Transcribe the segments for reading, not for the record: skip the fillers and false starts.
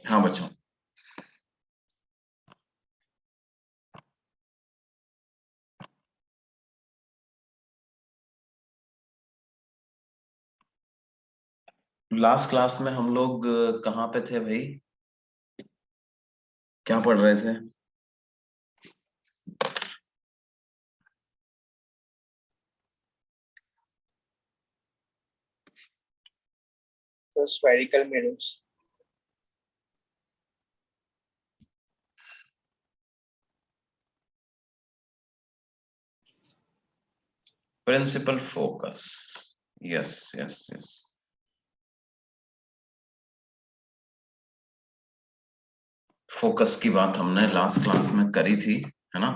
हाँ बच्चों, last class में हम लोग कहाँ पे थे भाई? क्या पढ़ रहे थे? So spherical mirrors. Principal focus. Yes yes yes. Focus की बात हमने लास्ट क्लास में करी थी, है ना?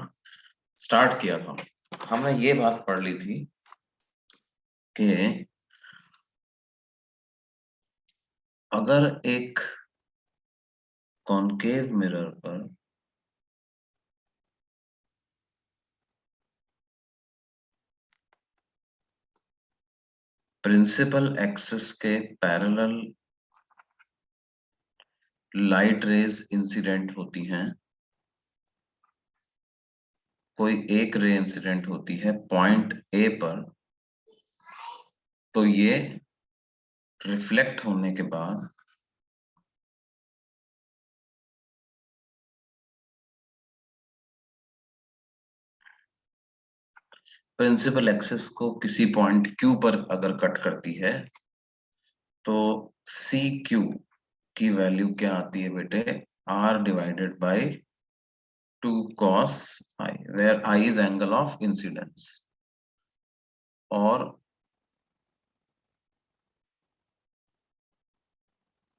स्टार्ट किया था। हमने ये बात पढ़ ली थी कि अगर एक कॉनकेव मिरर पर प्रिंसिपल एक्सिस के पैरेलल लाइट रेज इंसिडेंट होती हैं, कोई एक रे इंसिडेंट होती है पॉइंट ए पर, तो ये रिफ्लेक्ट होने के बाद प्रिंसिपल एक्सिस को किसी पॉइंट क्यू पर अगर कट करती है तो सी क्यू की वैल्यू क्या आती है बेटे? R divided by 2 cos I, where I is angle of incidence और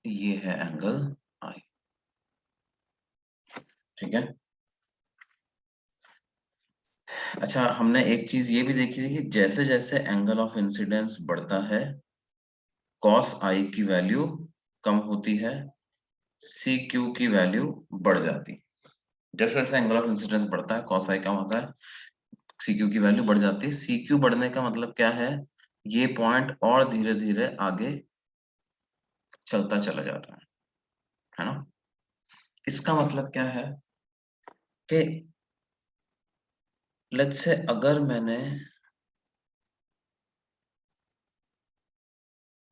ये है एंगल आई। ठीक है। अच्छा, हमने एक चीज ये भी देखी थी कि जैसे जैसे एंगल ऑफ इंसिडेंस बढ़ता है cos आई की वैल्यू कम होती है, सी क्यू की वैल्यू बढ़ जाती है। जैसे जैसे एंगल ऑफ इंसिडेंस बढ़ता है cos आई कम होता है, सी क्यू की वैल्यू बढ़ जाती है। सी क्यू बढ़ने का मतलब क्या है? ये पॉइंट और धीरे धीरे आगे चलता चला जाता है ना? इसका मतलब क्या है कि लेट्स से अगर मैंने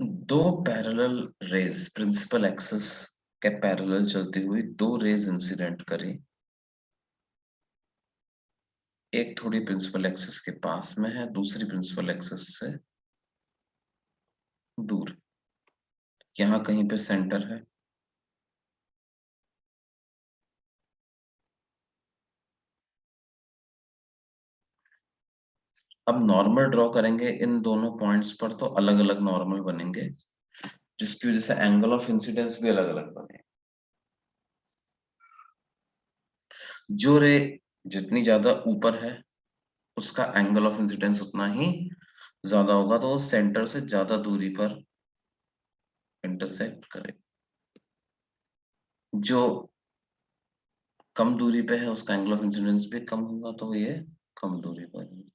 दो पैरेलल रेज प्रिंसिपल एक्सिस के पैरेलल चलती हुई दो रेज इंसिडेंट करी, एक थोड़ी प्रिंसिपल एक्सिस के पास में है, दूसरी प्रिंसिपल एक्सिस से दूर, यहाँ कहीं पे सेंटर है। अब नॉर्मल ड्रॉ करेंगे इन दोनों पॉइंट्स पर तो अलग अलग नॉर्मल बनेंगे, जिसकी वजह से एंगल ऑफ इंसिडेंस भी अलग अलग बने। जो रे जितनी ज्यादा ऊपर है उसका एंगल ऑफ इंसिडेंस उतना ही ज्यादा होगा, तो वो सेंटर से ज्यादा दूरी पर इंटरसेक्ट करे। जो कम दूरी पे है उसका एंगल ऑफ इंसिडेंस भी कम होगा, तो ये कम दूरी पर है।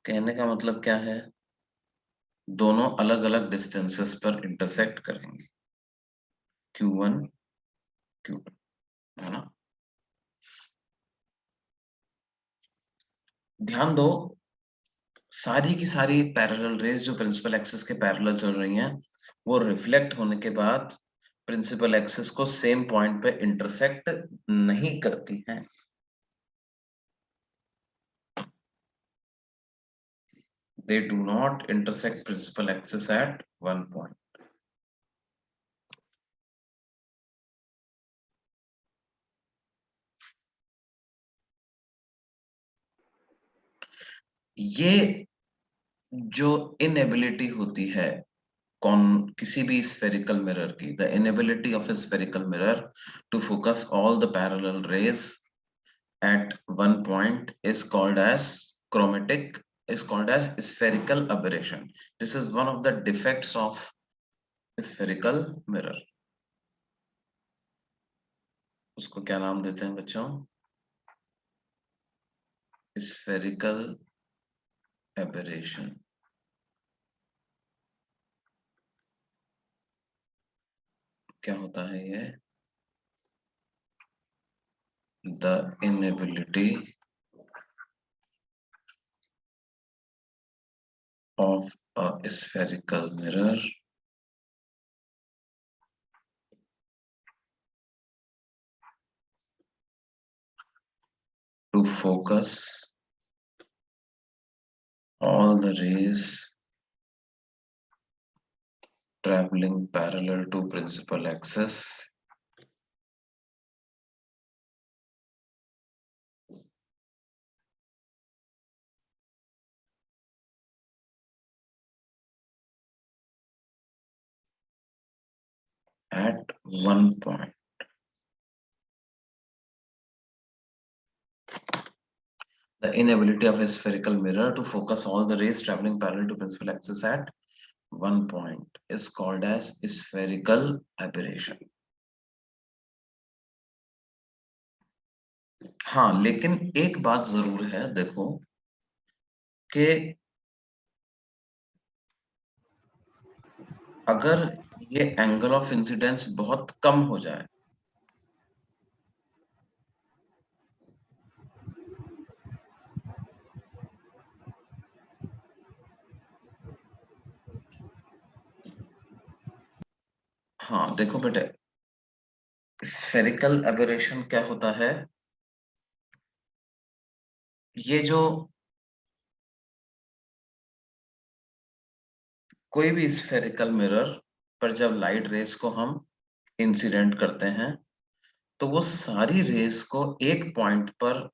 कहने का मतलब क्या है? दोनों अलग अलग डिस्टेंसेस पर इंटरसेक्ट करेंगे, Q1 Q2, है ना? ध्यान दो, सारी की सारी पैरेलल रेज जो प्रिंसिपल एक्सिस के पैरेलल चल रही हैं वो रिफ्लेक्ट होने के बाद प्रिंसिपल एक्सिस को सेम पॉइंट पे इंटरसेक्ट नहीं करती हैं। They do not intersect principal axis at one point. ये जो इनएबिलिटी होती है कौन किसी भी स्फेरिकल मिरर की, the inability of a spherical mirror to focus all the parallel rays at one point is called as chromatic, is called as spherical aberration. This is one of the defects of spherical mirror. उसको क्या नाम देते हैं बच्चों? Spherical aberration. क्या होता है ये? The inability of a spherical mirror to focus all the rays traveling parallel to principal axis at one point. The inability of a spherical mirror to focus all the rays traveling parallel to principal axis at one point is called as spherical aberration. हाँ, लेकिन एक बात जरूर है, देखो कि अगर ये एंगल ऑफ इंसिडेंस बहुत कम हो जाए, हाँ देखो बेटे, स्फेरिकल एबरेशन क्या होता है? ये जो कोई भी स्फेरिकल मिरर पर जब लाइट रेस को हम इंसिडेंट करते हैं, तो वो सारी रेस को एक पॉइंट पर,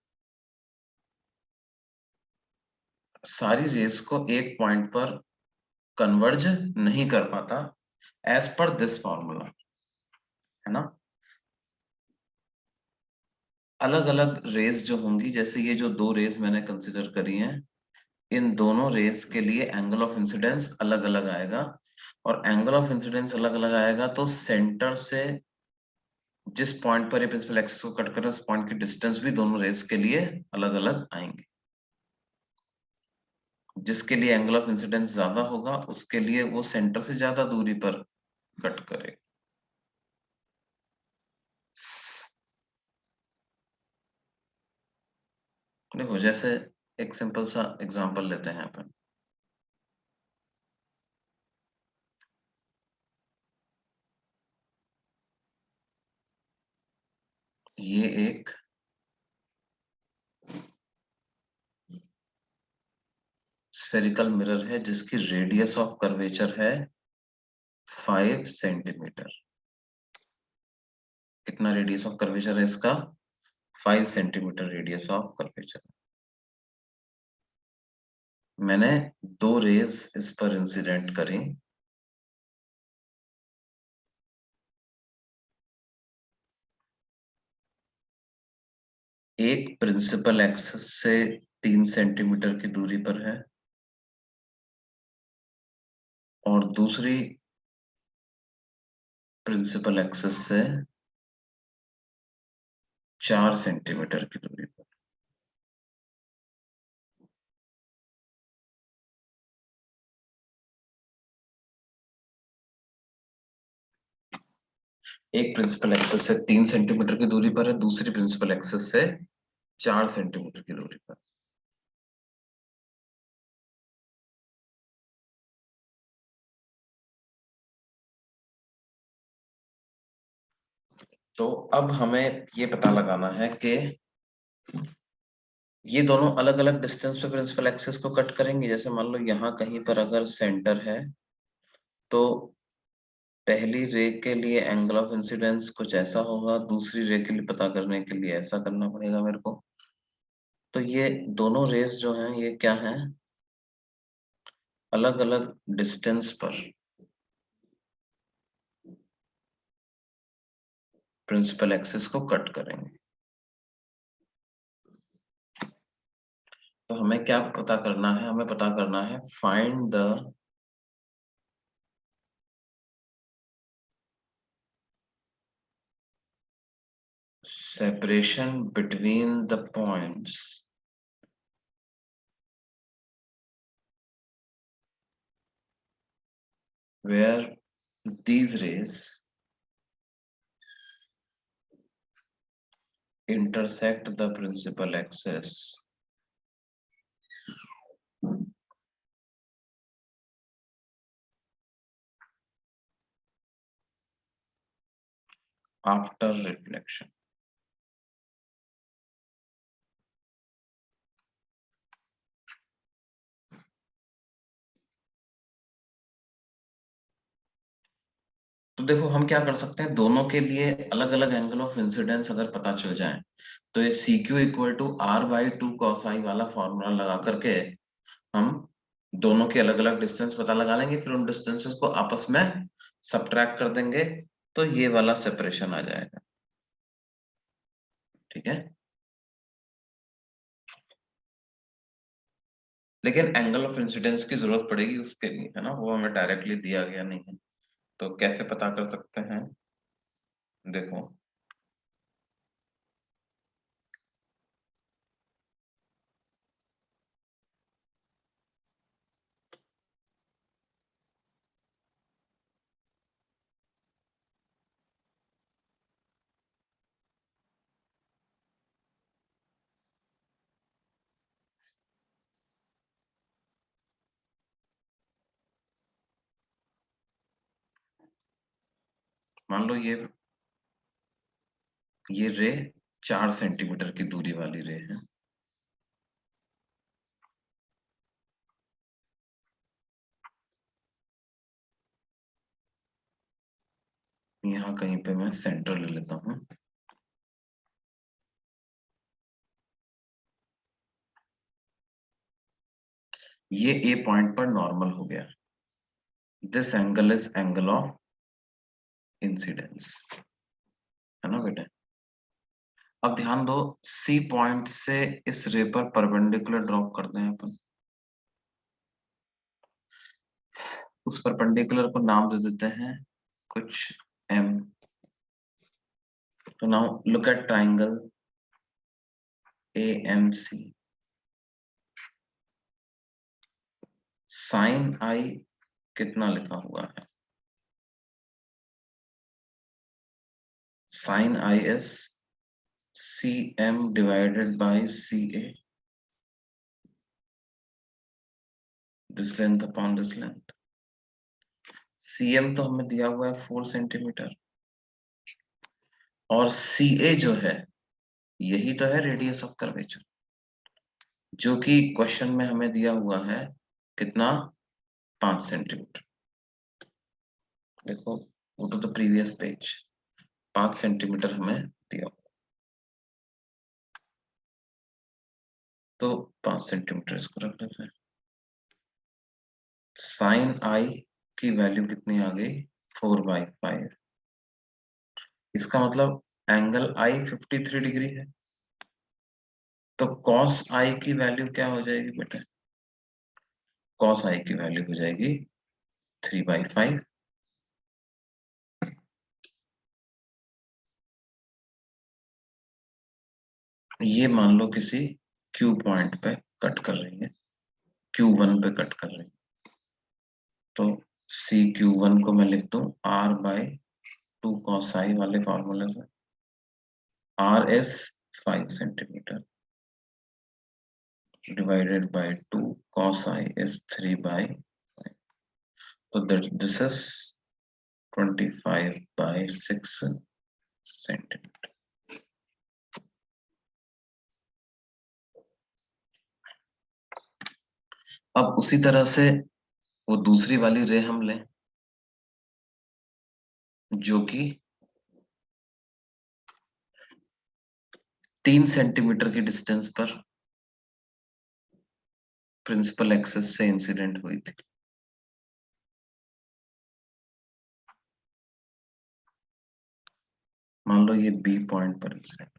सारी रेस को एक पॉइंट पर कन्वर्ज नहीं कर पाता, एज पर दिस फॉर्मूला, है ना? अलग अलग रेस जो होंगी, जैसे ये जो दो रेस मैंने कंसिडर करी हैं, इन दोनों रेस के लिए एंगल ऑफ इंसिडेंस अलग अलग आएगा, और एंगल ऑफ इंसिडेंस अलग अलग आएगा तो सेंटर से जिस पॉइंट पर ये प्रिंसिपल एक्सिस को कट कर रहे हैं, उस पॉइंट की डिस्टेंस भी दोनों रेस के लिए अलग अलग आएंगे। जिसके लिए एंगल ऑफ इंसिडेंस ज्यादा होगा, उसके लिए वो सेंटर से ज्यादा दूरी पर कट करेगा। देखो, जैसे एक सिंपल सा एग्जांपल लेते हैं अपन। ये एक स्फेरिकल मिरर है जिसकी रेडियस ऑफ कर्वेचर है 5 सेंटीमीटर। कितना रेडियस ऑफ कर्वेचर है इसका? 5 सेंटीमीटर रेडियस ऑफ कर्वेचर। मैंने दो रेज इस पर इंसिडेंट करी, एक प्रिंसिपल एक्सिस से 3 सेंटीमीटर की दूरी पर है, और दूसरी प्रिंसिपल एक्सिस से 4 सेंटीमीटर की दूरी पर। एक प्रिंसिपल एक्सिस से 3 सेंटीमीटर की दूरी पर है, दूसरी प्रिंसिपल एक्सिस से 4 सेंटीमीटर की दूरी पर। तो अब हमें ये पता लगाना है कि ये दोनों अलग अलग डिस्टेंस पे प्रिंसिपल एक्सिस को कट करेंगे। जैसे मान लो यहाँ कहीं पर अगर सेंटर है, तो पहली रे के लिए एंगल ऑफ इंसिडेंस कुछ ऐसा होगा, दूसरी रे के लिए पता करने के लिए ऐसा करना पड़ेगा मेरे को। तो ये दोनों रेस जो हैं, ये क्या हैं? अलग अलग डिस्टेंस पर प्रिंसिपल एक्सिस को कट करेंगे। तो हमें क्या पता करना है? हमें पता करना है find the separation between the points where these rays intersect the principal axis after reflection. तो देखो हम क्या कर सकते हैं, दोनों के लिए अलग अलग एंगल ऑफ इंसिडेंस अगर पता चल जाए तो ये C Q equal to R by two cos I वाला फॉर्मूला लगा करके हम दोनों के अलग अलग डिस्टेंस पता लगा लेंगे, फिर उन डिस्टेंसेस को आपस में सब्ट्रैक्ट कर देंगे तो ये वाला सेपरेशन आ जाएगा। ठीक है, लेकिन एंगल ऑफ इंसिडेंस की जरूरत पड़ेगी उसके लिए, है ना, वो हमें डायरेक्टली दिया गया नहीं है। तो कैसे पता कर सकते हैं, देखो मान लो ये रे 4 सेंटीमीटर की दूरी वाली रे है। यहाँ कहीं पे मैं सेंटर ले लेता हूँ। ये ए पॉइंट पर नॉर्मल हो गया। This angle is angle of incidence, है ना बेटा। अब ध्यान दो, सी पॉइंट से इस रे पर परपेंडिकुलर ड्रॉप करते हैं अपन। उस परपेंडिकुलर को नाम दे देते हैं कुछ एम। तो now look at triangle A M C. Sine I कितना लिखा हुआ है, sine I is C M divided by C A, this length upon this length. C M तो हमें दिया हुआ है 4 सेंटीमीटर, और सी ए जो है यही तो है रेडियस ऑफ कर्वेचर, जो कि क्वेश्चन में हमें दिया हुआ है कितना, 5 सेंटीमीटर। देखो go to the previous page, 5 centimetre हमें दिया, तो 5 सेंटीमीटर इसको रख लेते हैं। साइन आई की वैल्यू कितनी आ गई, 4/5। इसका मतलब एंगल आई 53 डिग्री है। तो कॉस आई की वैल्यू क्या हो जाएगी बेटा, कॉस आई की वैल्यू हो जाएगी 3/5। ये मान लो किसी क्यू पॉइंट पे कट कर रही है, Q1 पे कट कर रही है। तो सी Q1 को मैं लिख दूं R/2 कॉस आई वाले फॉर्मूले से। R S 5 centimetre divided by 2 cos I is 3/5. So that this is 25/6 centimetre. अब उसी तरह से वो दूसरी वाली रे हम लें जो कि 3 सेंटीमीटर की डिस्टेंस पर प्रिंसिपल एक्सिस से इंसिडेंट हुई थी। मान लो ये बी पॉइंट पर इंसिडेंट,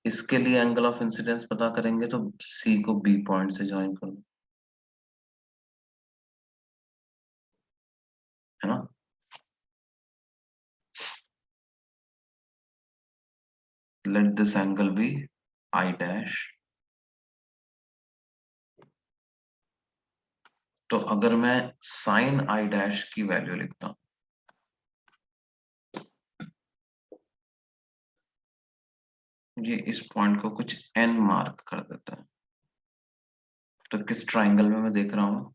इसके लिए एंगल ऑफ इंसिडेंस पता करेंगे तो सी को बी पॉइंट से ज्वाइन कर दो, है ना। Let this angle be I dash. तो अगर मैं साइन आई डैश की वैल्यू लिखता हूं, ये इस पॉइंट को कुछ n मार्क कर देता है। तो किस ट्राइंगल में मैं देख रहा हूँ?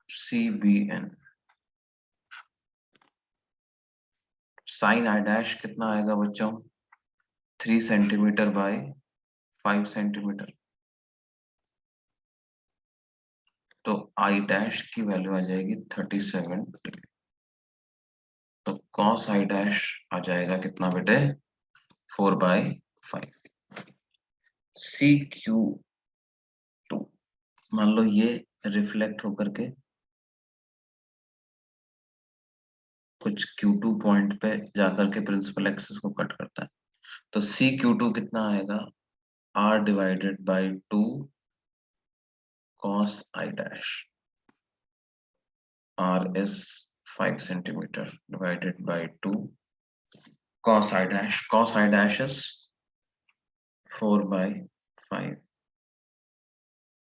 CBN। साइन आई डैश कितना आएगा बच्चों? 3 सेंटीमीटर बाय 5 सेंटीमीटर। तो आई डैश की वैल्यू आ जाएगी 37 डिग्री। तो कॉस आई डैश आ जाएगा कितना बेटे? 4/5। CQ2, मान लो ये रिफ्लेक्ट होकर के कुछ Q2 पॉइंट पे जाकर के प्रिंसिपल एक्सिस को कट करता है। तो CQ2 कितना आएगा? R divided by 2 cos I dash। R is 5 centimeter divided by 2 cos I dash। Cos I dash is 4/5।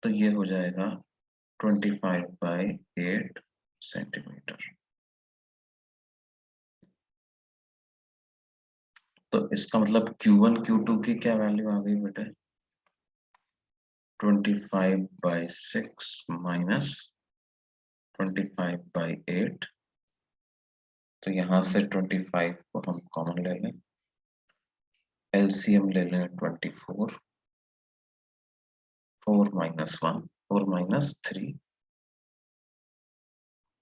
तो ये हो जाएगा 25/8 सेंटीमीटर। तो इसका मतलब Q1 Q2 की क्या वैल्यू आ गई बेटे? 25/6 माइनस 25/8। तो यहाँ से 25 को हम कॉमन ले लें, एलसीएम ले लें 24, 4 माइनस 1, 4 माइनस 3।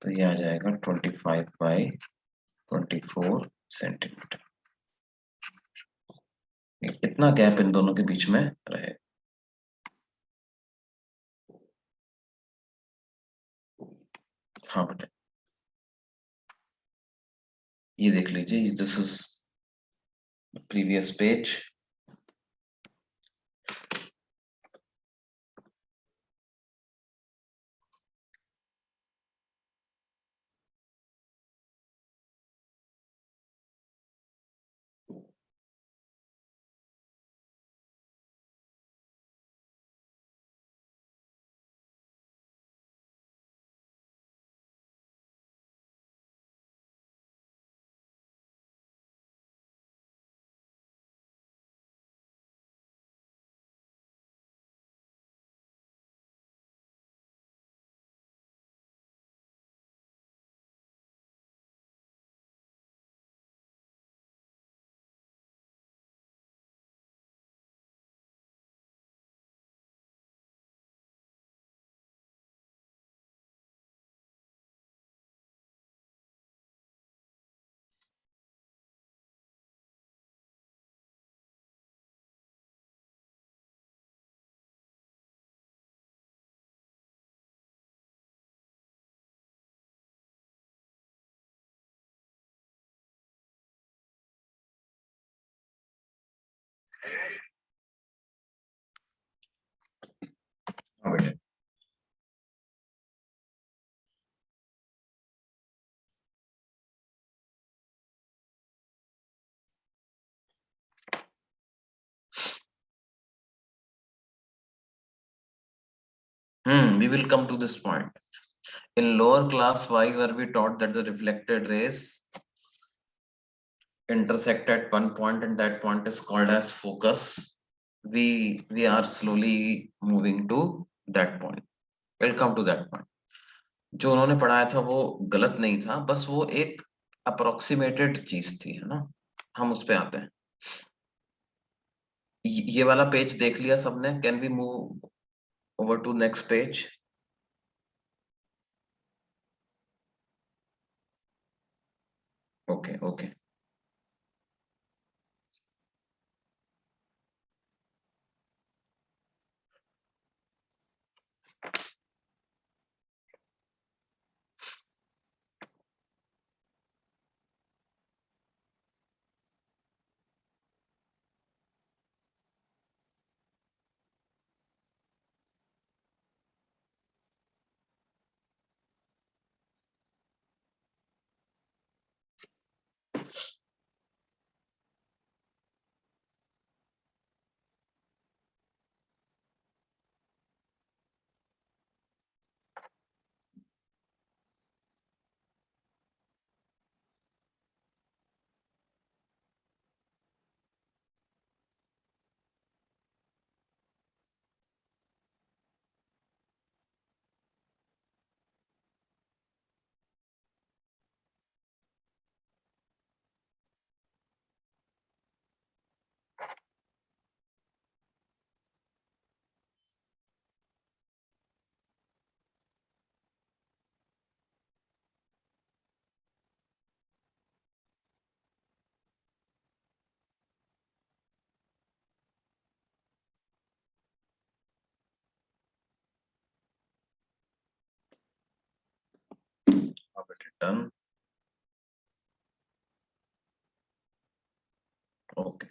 तो ये आ जाएगा 25/24 सेंटीमीटर। इतना गैप इन दोनों के बीच में रहे। हाँ बेटे, ये देख लीजिए, दिस इज प्रीवियस पेज। हाँ बेटे, we will come to this point. In lower class, why were we taught that the reflected rays intersect at one point and that point is called as focus? We are slowly moving to that point. We'll come to that point. जो उन्होंने पढ़ाया था वो गलत नहीं था, बस वो एक अप्रोक्सीमेटेड चीज थी, है ना। हम उस पे आते हैं। ये वाला पेज देख लिया सबने? Can we move over to next page? Okay okay. Done, okay.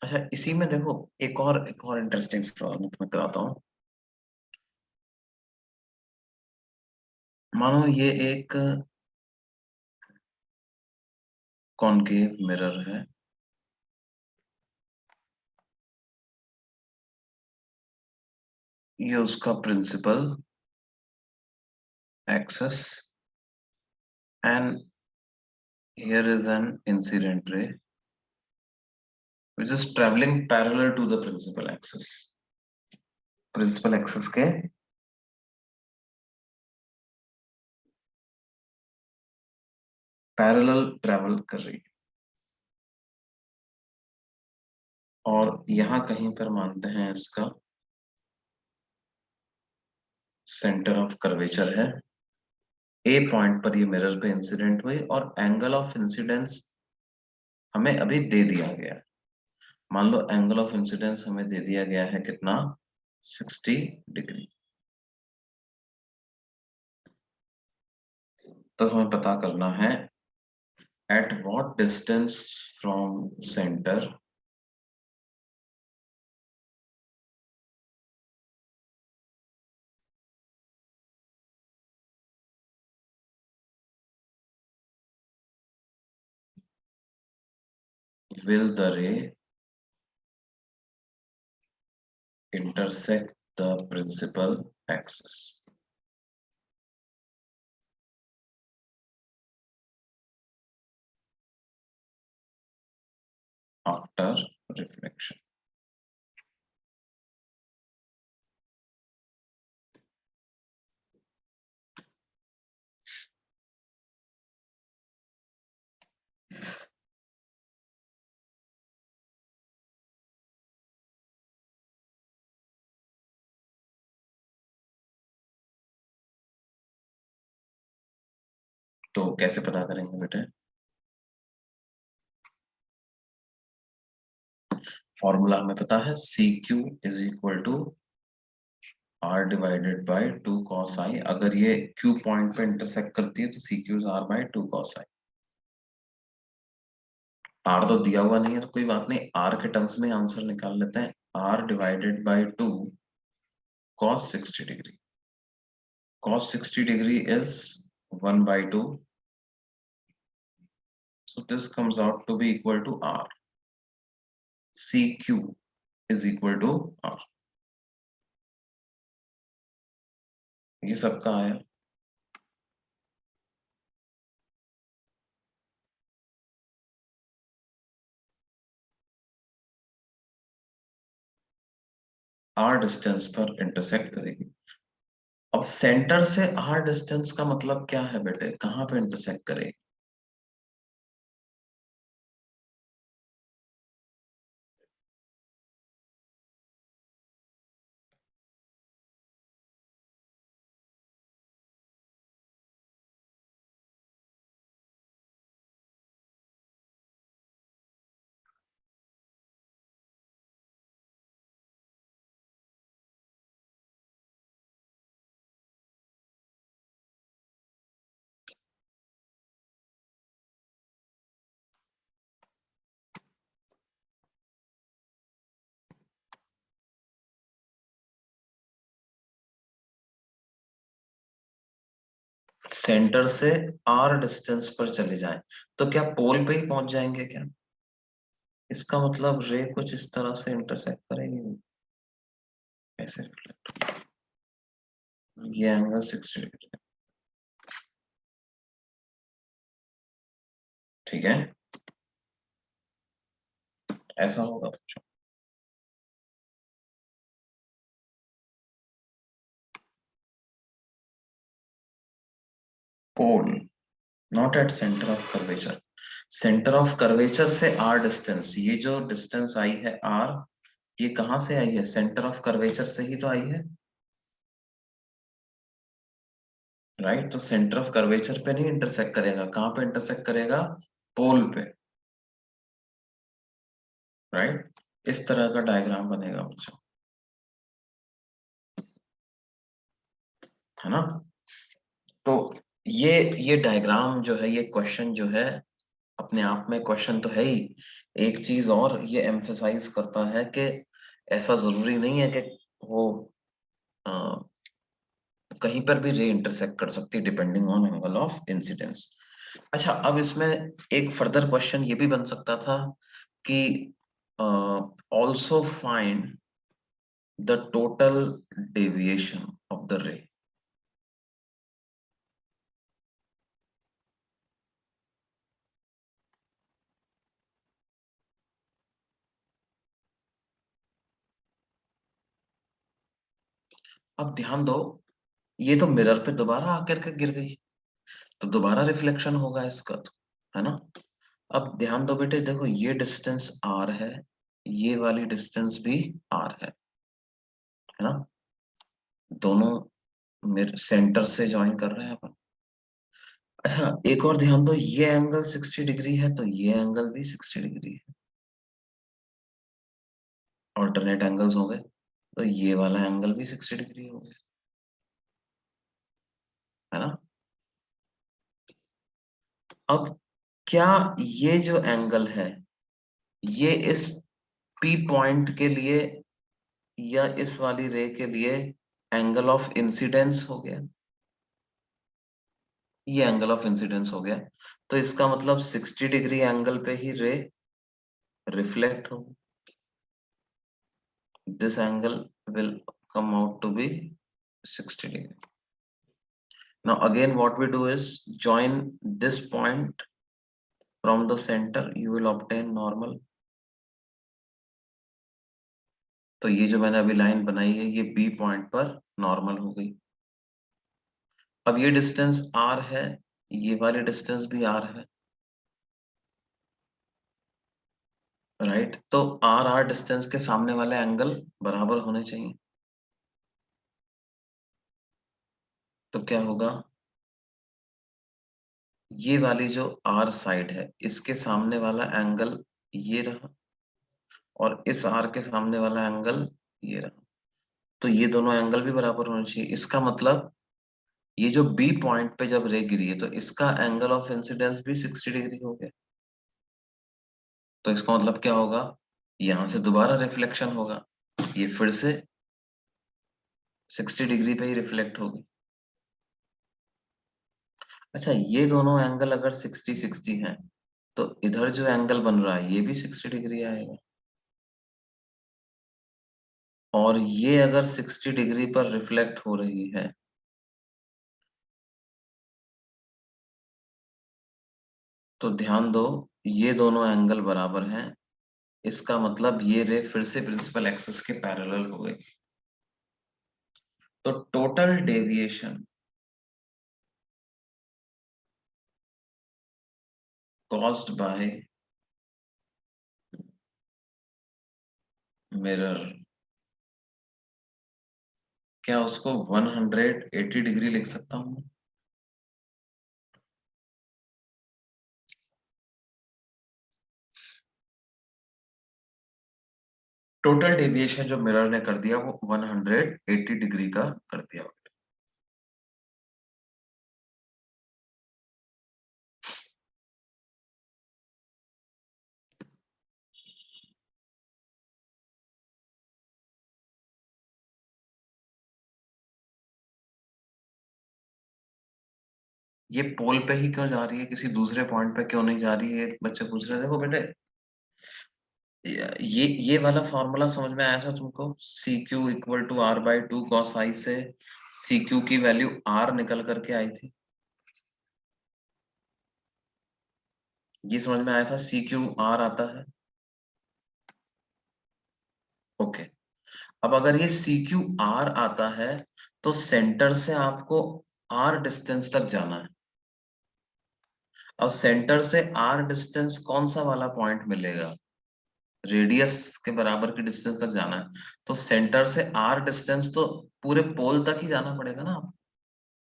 अच्छा, इसी में देखो एक और इंटरेस्टिंग सवाल मैं तुम्हें कराता हूँ। मानो ये एक कॉनकेव मिरर है, ये उसका principal axis, and here is an incident ray which is traveling parallel to the principal axis. Principal axis के पैरेलल ट्रेवल कर रही है, और यहां कहीं पर मानते हैं इसका सेंटर ऑफ कर्वेचर है। ए पॉइंट पर ये मिरर पे इंसिडेंट हुई और एंगल ऑफ इंसिडेंस हमें अभी दे दिया गया है। मान लो एंगल ऑफ इंसिडेंस हमें दे दिया गया है कितना, 60 डिग्री। तो हमें पता करना है at what distance from centre will the ray intersect the principal axis after reflection। तो कैसे पता करेंगे बेटे? फॉर्मूला हमें पता है, C Q is equal to R divided by 2 cos i। अगर ये क्यू पॉइंट पे इंटरसेक्ट करती है तो C Q is R by 2 cos i। R तो दिया हुआ नहीं है तो कोई बात नहीं, आर के टर्म्स में आंसर निकाल लेते हैं। R divided by 2 cos 60 degree. cos 60 degree is 1 by 2, so this comes out to be equal to r। CQ is equal to r। ये सबका आया। r डिस्टेंस पर इंटरसेक्ट करेगी। अब सेंटर से r डिस्टेंस का मतलब क्या है बेटे, कहां पे इंटरसेक्ट करेगी? सेंटर से r डिस्टेंस पर चले जाएं तो क्या पोल पे ही पहुंच जाएंगे क्या? इसका मतलब रे कुछ इस तरह से इंटरसेक्ट करेंगे, ऐसे reflect। ये एंगल 60 डिग्री है, ठीक है, ऐसा होगा बच्चों। Pole not at centre of curvature. Centre of curvature से r डिस्टेंस, ये जो डिस्टेंस आई है r, ये कहां से आई है? सेंटर ऑफ कर्वेचर से ही तो आई है, राइट। तो सेंटर ऑफ कर्वेचर पे नहीं इंटरसेक्ट करेगा, कहां पे इंटरसेक्ट करेगा? पोल पे, राइट। इस तरह का डायग्राम बनेगा बच्चों, है ना। तो ये डायग्राम जो है, ये क्वेश्चन जो है, अपने आप में क्वेश्चन तो है ही। एक चीज और ये एम्फेसाइज करता है कि ऐसा जरूरी नहीं है कि वो अ, कहीं पर भी रे इंटरसेक्ट कर सकती है depending on angle of incidence. अच्छा, अब इसमें एक फर्दर क्वेश्चन ये भी बन सकता था कि also find the total deviation of the रे। अब ध्यान दो, ये तो मिरर पे दोबारा आकर के गिर गई, तो दोबारा रिफ्लेक्शन होगा इसका तो, है ना। अब ध्यान दो बेटे, देखो ये डिस्टेंस r है, ये वाली डिस्टेंस भी r है ना। दोनों मेरे सेंटर से ज्वाइन कर रहे हैं अपन। अच्छा, एक और ध्यान दो, ये एंगल 60 डिग्री है तो ये एंगल भी 60 डिग्री है, ऑल्टरनेट एंगल्स हो गए, तो ये वाला एंगल भी 60 डिग्री हो गया, है ना। अब क्या ये जो एंगल है, ये इस P पॉइंट के लिए या इस वाली रे के लिए एंगल ऑफ इंसिडेंस हो गया? ये एंगल ऑफ इंसिडेंस हो गया, तो इसका मतलब 60 डिग्री एंगल पे ही रे रिफ्लेक्ट हो। This angle will come out to be 60 degree. Now again what we do is join this point from the center, you will obtain normal. तो ये जो मैंने अभी लाइन बनाई है, ये B पॉइंट पर नॉर्मल हो गई। अब ये डिस्टेंस R है, ये वाली डिस्टेंस भी R है, राइट। तो R डिस्टेंस के सामने वाले एंगल बराबर होने चाहिए। तो क्या होगा, ये वाली जो R साइड है, इसके सामने वाला एंगल ये रहा, और इस R के सामने वाला एंगल ये रहा, तो ये दोनों एंगल भी बराबर होने चाहिए। इसका मतलब ये जो B पॉइंट पे जब रे गिरी है, तो इसका एंगल ऑफ इंसिडेंस भी 60 डिग्री हो गया। तो इसका मतलब क्या होगा, यहां से दोबारा रिफ्लेक्शन होगा, ये फिर से 60 डिग्री पे ही रिफ्लेक्ट होगी। अच्छा, ये दोनों एंगल अगर 60-60 हैं, तो इधर जो एंगल बन रहा है ये भी 60 डिग्री आएगा, और ये अगर 60 डिग्री पर रिफ्लेक्ट हो रही है, तो ध्यान दो ये दोनों एंगल बराबर हैं। इसका मतलब ये रे फिर से प्रिंसिपल एक्सिस के पैरेलल हो गई। तो total deviation caused by mirror, क्या उसको 180 डिग्री लिख सकता हूँ? टोटल डेविएशन जो मिरर ने कर दिया वो 180 डिग्री का कर दिया। ये पोल पे ही क्यों जा रही है, किसी दूसरे पॉइंट पे क्यों नहीं जा रही है, बच्चे पूछ रहे हैं। देखो बेटे, ये वाला फॉर्मूला समझ में आया था तुमको, C Q equal to R by two cos I से सी क्यू की वैल्यू आर निकल करके आई थी, ये समझ में आया था, सी क्यू आर आता है। ओके, अब अगर ये सी क्यू आर आता है, तो सेंटर से आपको आर डिस्टेंस तक जाना है। अब सेंटर से आर डिस्टेंस कौन सा वाला पॉइंट मिलेगा, रेडियस के बराबर की डिस्टेंस तक जाना है, तो सेंटर से आर डिस्टेंस तो पूरे पोल तक ही जाना पड़ेगा ना,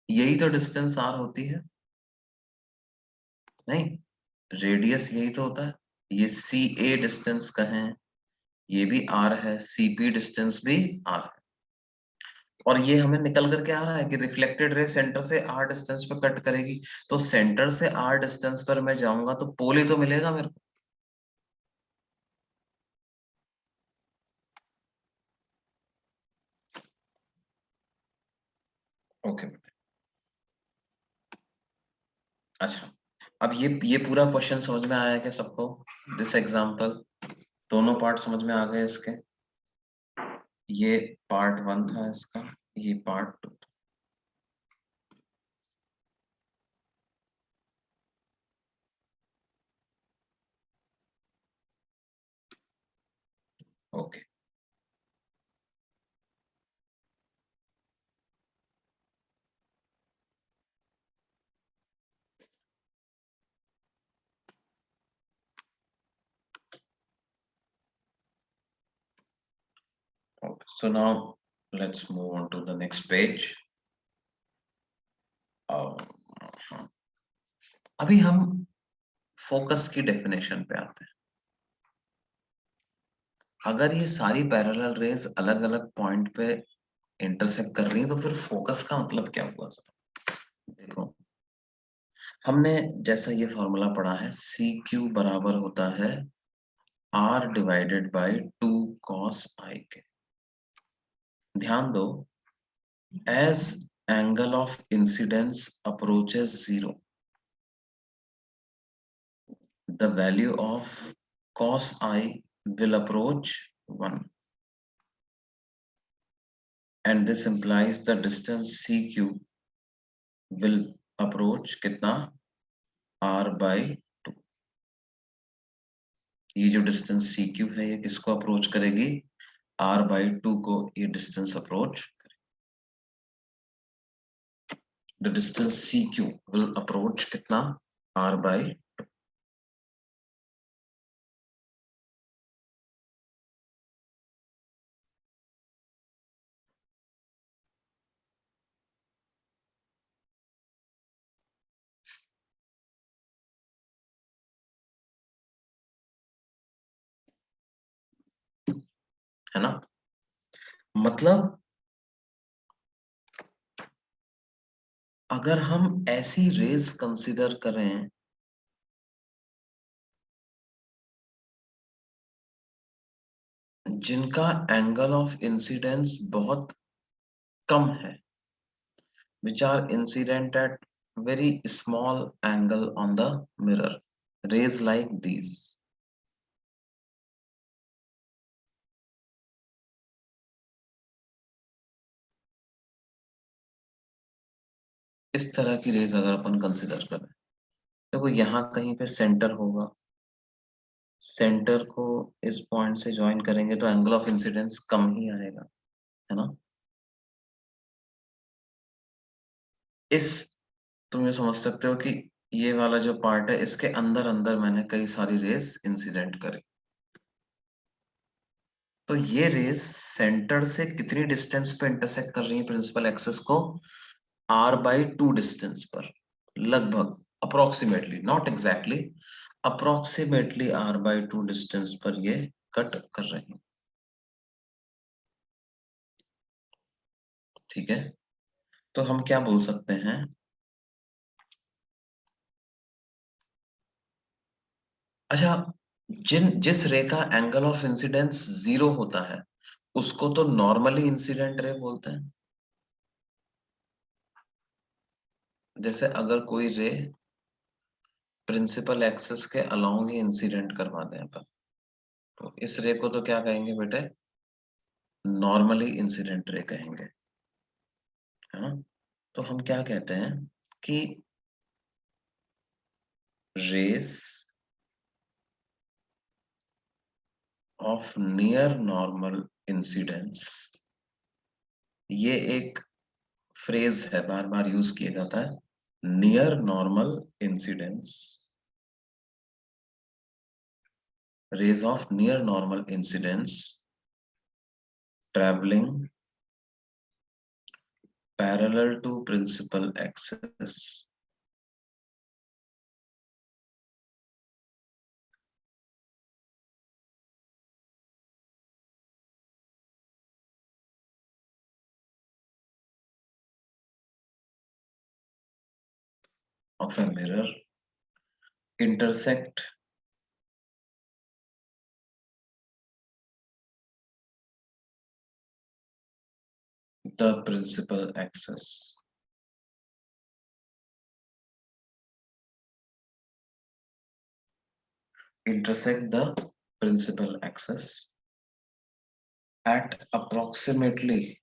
यही तो डिस्टेंस आर होती है, नहीं, रेडियस यही तो होता है। ये सी ए डिस्टेंस कहें ये भी r है, cp डिस्टेंस भी r है, और ये हमें निकल करके आ रहा है कि रिफ्लेक्टेड रे सेंटर से r डिस्टेंस पर कट करेगी, तो सेंटर से r डिस्टेंस पर मैं जाऊंगा तो पोल ही तो मिलेगा मेरे को। ओके, अच्छा, अब ये पूरा क्वेश्चन समझ में आया क्या सबको? दिस एग्जांपल, दोनों पार्ट समझ में आ गए इसके? ये पार्ट 1 था इसका, ये part 2। Okay, okay. So now let's move on to the next page. अभी हम फोकस की डेफिनेशन पे आते हैं। अगर ये सारी पैरेलल रेज अलग अलग पॉइंट पे इंटरसेक्ट कर रही हैं तो फिर फोकस का मतलब क्या हुआ सर? देखो, हमने जैसा ये फॉर्मूला पढ़ा है, सी क्यू बराबर होता है r divided by 2 cos i के। ध्यान दो, as angle of incidence approaches 0, the value of cos I will approach 1, and this implies the distance CQ will approach कितना, r by 2। ये जो डिस्टेंस CQ है ये किसको अप्रोच करेगी? r by 2 को ये distance approach. the distance CQ will approach कितना, r by 2। है ना? मतलब अगर हम ऐसी रेज कंसीडर करें जिनका एंगल ऑफ इंसिडेंस बहुत कम है, which are incident at very small angle on the mirror, rays like these। इस तरह की रेज अगर अपन कंसिडर करें, देखो यहाँ कहीं पे सेंटर होगा, सेंटर को इस पॉइंट से ज्वाइन करेंगे तो एंगल ऑफ इंसिडेंस कम ही आएगा, है ना? इस, तुम ये समझ सकते हो कि ये वाला जो पार्ट है इसके अंदर अंदर मैंने कई सारी रेज इंसिडेंट करी, तो ये रेज सेंटर से कितनी डिस्टेंस पे इंटरसेक्ट कर रही है प्रिंसिपल एक्सिस को? r by 2 डिस्टेंस पर, लगभग, approximately, not exactly, approximately r by 2 distance पर ये कट कर रहे हैं। ठीक है, तो हम क्या बोल सकते हैं? अच्छा, जिस रे का एंगल ऑफ इंसिडेंस 0 होता है उसको तो नॉर्मली इंसिडेंट रे बोलते हैं। जैसे अगर कोई रे प्रिंसिपल एक्सिस के अलोंग ही इंसिडेंट करवा दें अपन, तो इस रे को तो क्या कहेंगे बेटे? नॉर्मली इंसिडेंट रे कहेंगे, है ना? तो हम क्या कहते हैं कि rays of near normal incidence, ये एक फ्रेज है, बार बार यूज किया जाता है, near normal incidence, rays of near normal incidence traveling parallel to principal axis of a mirror intersect the principal axis. Intersect the principal axis at approximately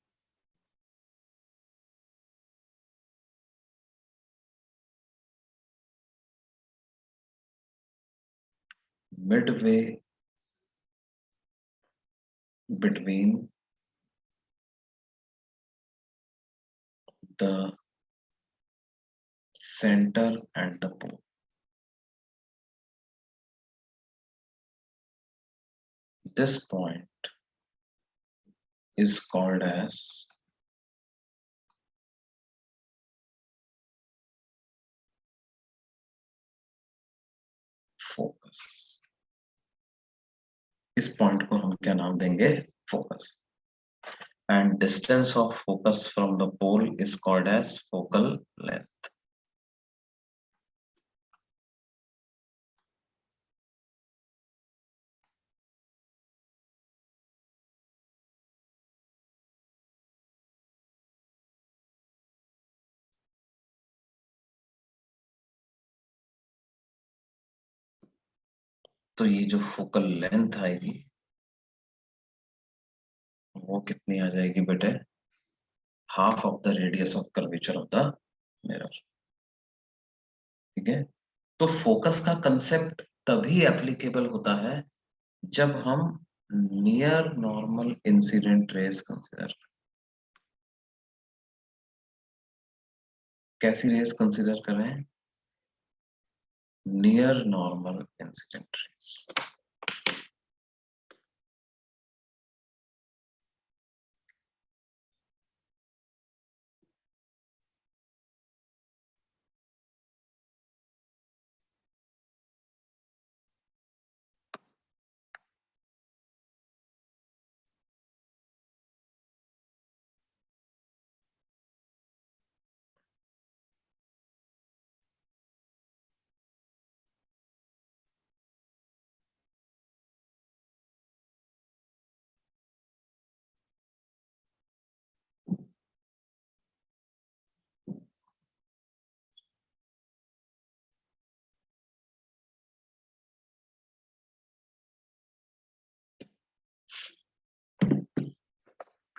midway between the center and the pole. This point is called as focus. इस point को हम क्या नाम देंगे? Focus. And distance of focus from the pole is called as focal length. तो ये जो focal length आएगी वो कितनी आ जाएगी बेटे? Half of the radius of curvature of the mirror. ठीक है. तो फोकस का कंसेप्ट तभी एप्लीकेबल होता है जब हम near normal incident rays consider. कैसी रेस कंसिडर कर रहे हैं? Near normal incident rays.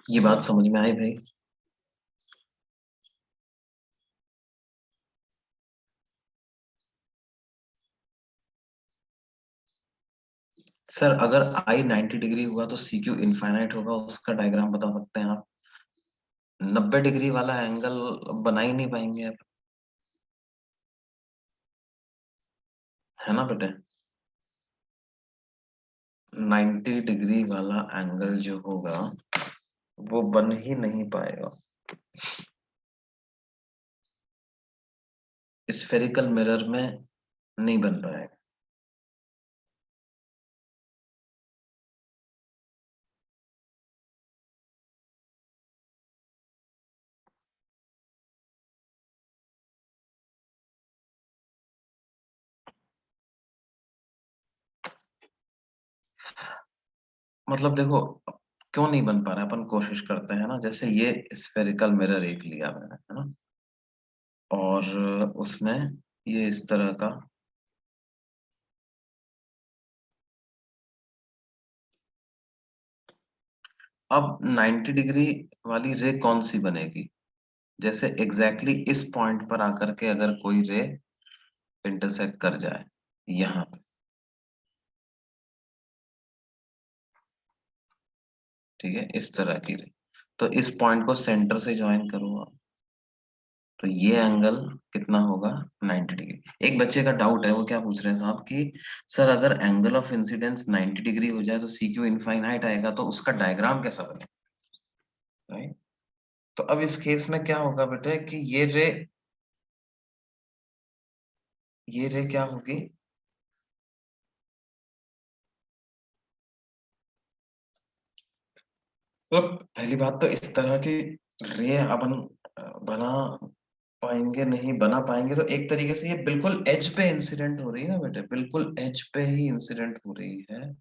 ये बात समझ में आई भाई? सर अगर आई 90 डिग्री हुआ तो सी क्यू इनफाइनाइट होगा, उसका डायग्राम बता सकते हैं आप? 90 डिग्री वाला एंगल बना ही नहीं पाएंगे आप, है ना बेटे? 90 डिग्री वाला एंगल जो होगा वो बन ही नहीं पाएगा. स्फेरिकल मिरर में नहीं बन पाएगा. मतलब देखो क्यों नहीं बन पा रहा है, अपन कोशिश करते हैं ना. जैसे ये स्फेरिकल मिरर एक लिया मैंने, है ना, और उसमें ये इस तरह का अब 90 डिग्री वाली रे कौन सी बनेगी? जैसे एग्जैक्टली इस पॉइंट पर आकर के अगर कोई रे इंटरसेक्ट कर जाए यहाँ पे, ठीक है, इस तरह की रे, तो इस पॉइंट को सेंटर से ज्वाइन करो आप, तो ये एंगल कितना होगा? 90 डिग्री. एक बच्चे का डाउट है, वो क्या पूछ रहे हैं साहब कि सर अगर एंगल ऑफ इंसिडेंस 90 डिग्री हो जाए तो सी क्यू इनफाइनाइट आएगा, तो उसका डायग्राम कैसा बनेगा? राइट. तो अब इस केस में क्या होगा बेटे कि ये रे क्या होगी? तो पहली बात तो इस तरह की रे अपन बना पाएंगे, नहीं बना पाएंगे, तो एक तरीके से ये बिल्कुल एज पे इंसिडेंट हो रही है ना बेटे, बिल्कुल एज पे ही इंसिडेंट हो रही है।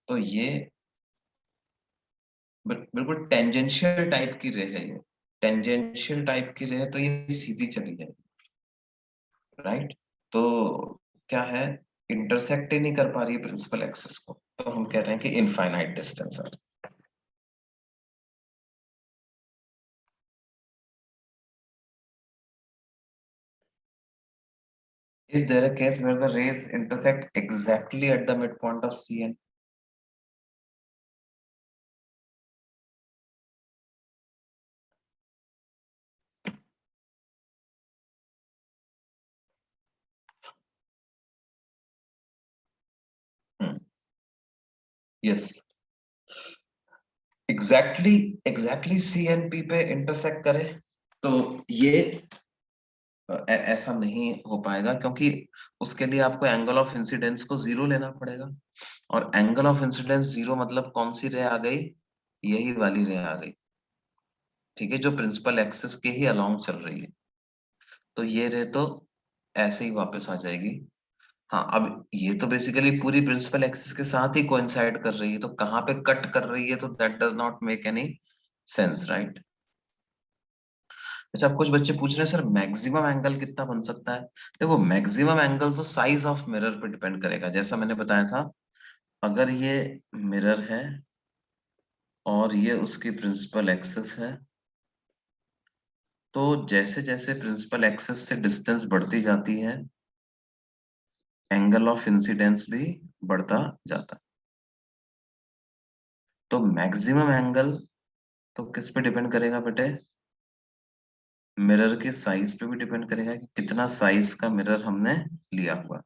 तो ये बिल्कुल टेंजेंशियल टाइप की रे है, ये टेंजेंशियल टाइप की रे है, तो ये सीधी चली जाएगी, राइट। तो क्या है, इंटरसेक्ट ही नहीं कर पा रही है प्रिंसिपल एक्सिस को, तो हम कह रहे हैं कि इनफाइनाइट डिस्टेंस है। Is there a case where the rays intersect exactly at the midpoint of CN? Hmm. Yes. Exactly CNP पे इंटरसेक्ट करे, तो ये ऐसा नहीं हो पाएगा, क्योंकि उसके लिए आपको एंगल ऑफ इंसिडेंस को जीरो लेना पड़ेगा, और एंगल ऑफ इंसिडेंस जीरो मतलब कौन सी रे आ गई, यही वाली रे आ गई, ठीक है, जो प्रिंसिपल एक्सिस के ही अलोंग चल रही है। तो ये रे तो ऐसे ही वापस आ जाएगी। हाँ, अब ये तो बेसिकली पूरी प्रिंसिपल एक्सिस के साथ ही कोइंसाइड कर रही है, तो कहाँ पे कट कर रही है, तो that does not make any sense, right. अच्छा, अब कुछ बच्चे पूछ रहे हैं सर मैक्सिमम एंगल कितना बन सकता है। देखो, मैक्सिमम एंगल तो साइज ऑफ मिरर पे डिपेंड करेगा, जैसा मैंने बताया था। अगर ये मिरर है और ये उसकी प्रिंसिपल एक्सिस है, तो जैसे जैसे प्रिंसिपल एक्सिस से डिस्टेंस बढ़ती जाती है, एंगल ऑफ इंसिडेंस भी बढ़ता जाता है। तो मैक्सिमम एंगल तो किस पे डिपेंड करेगा बेटे, मिरर के साइज पे भी डिपेंड करेगा कि कितना साइज का मिरर हमने लिया हुआ।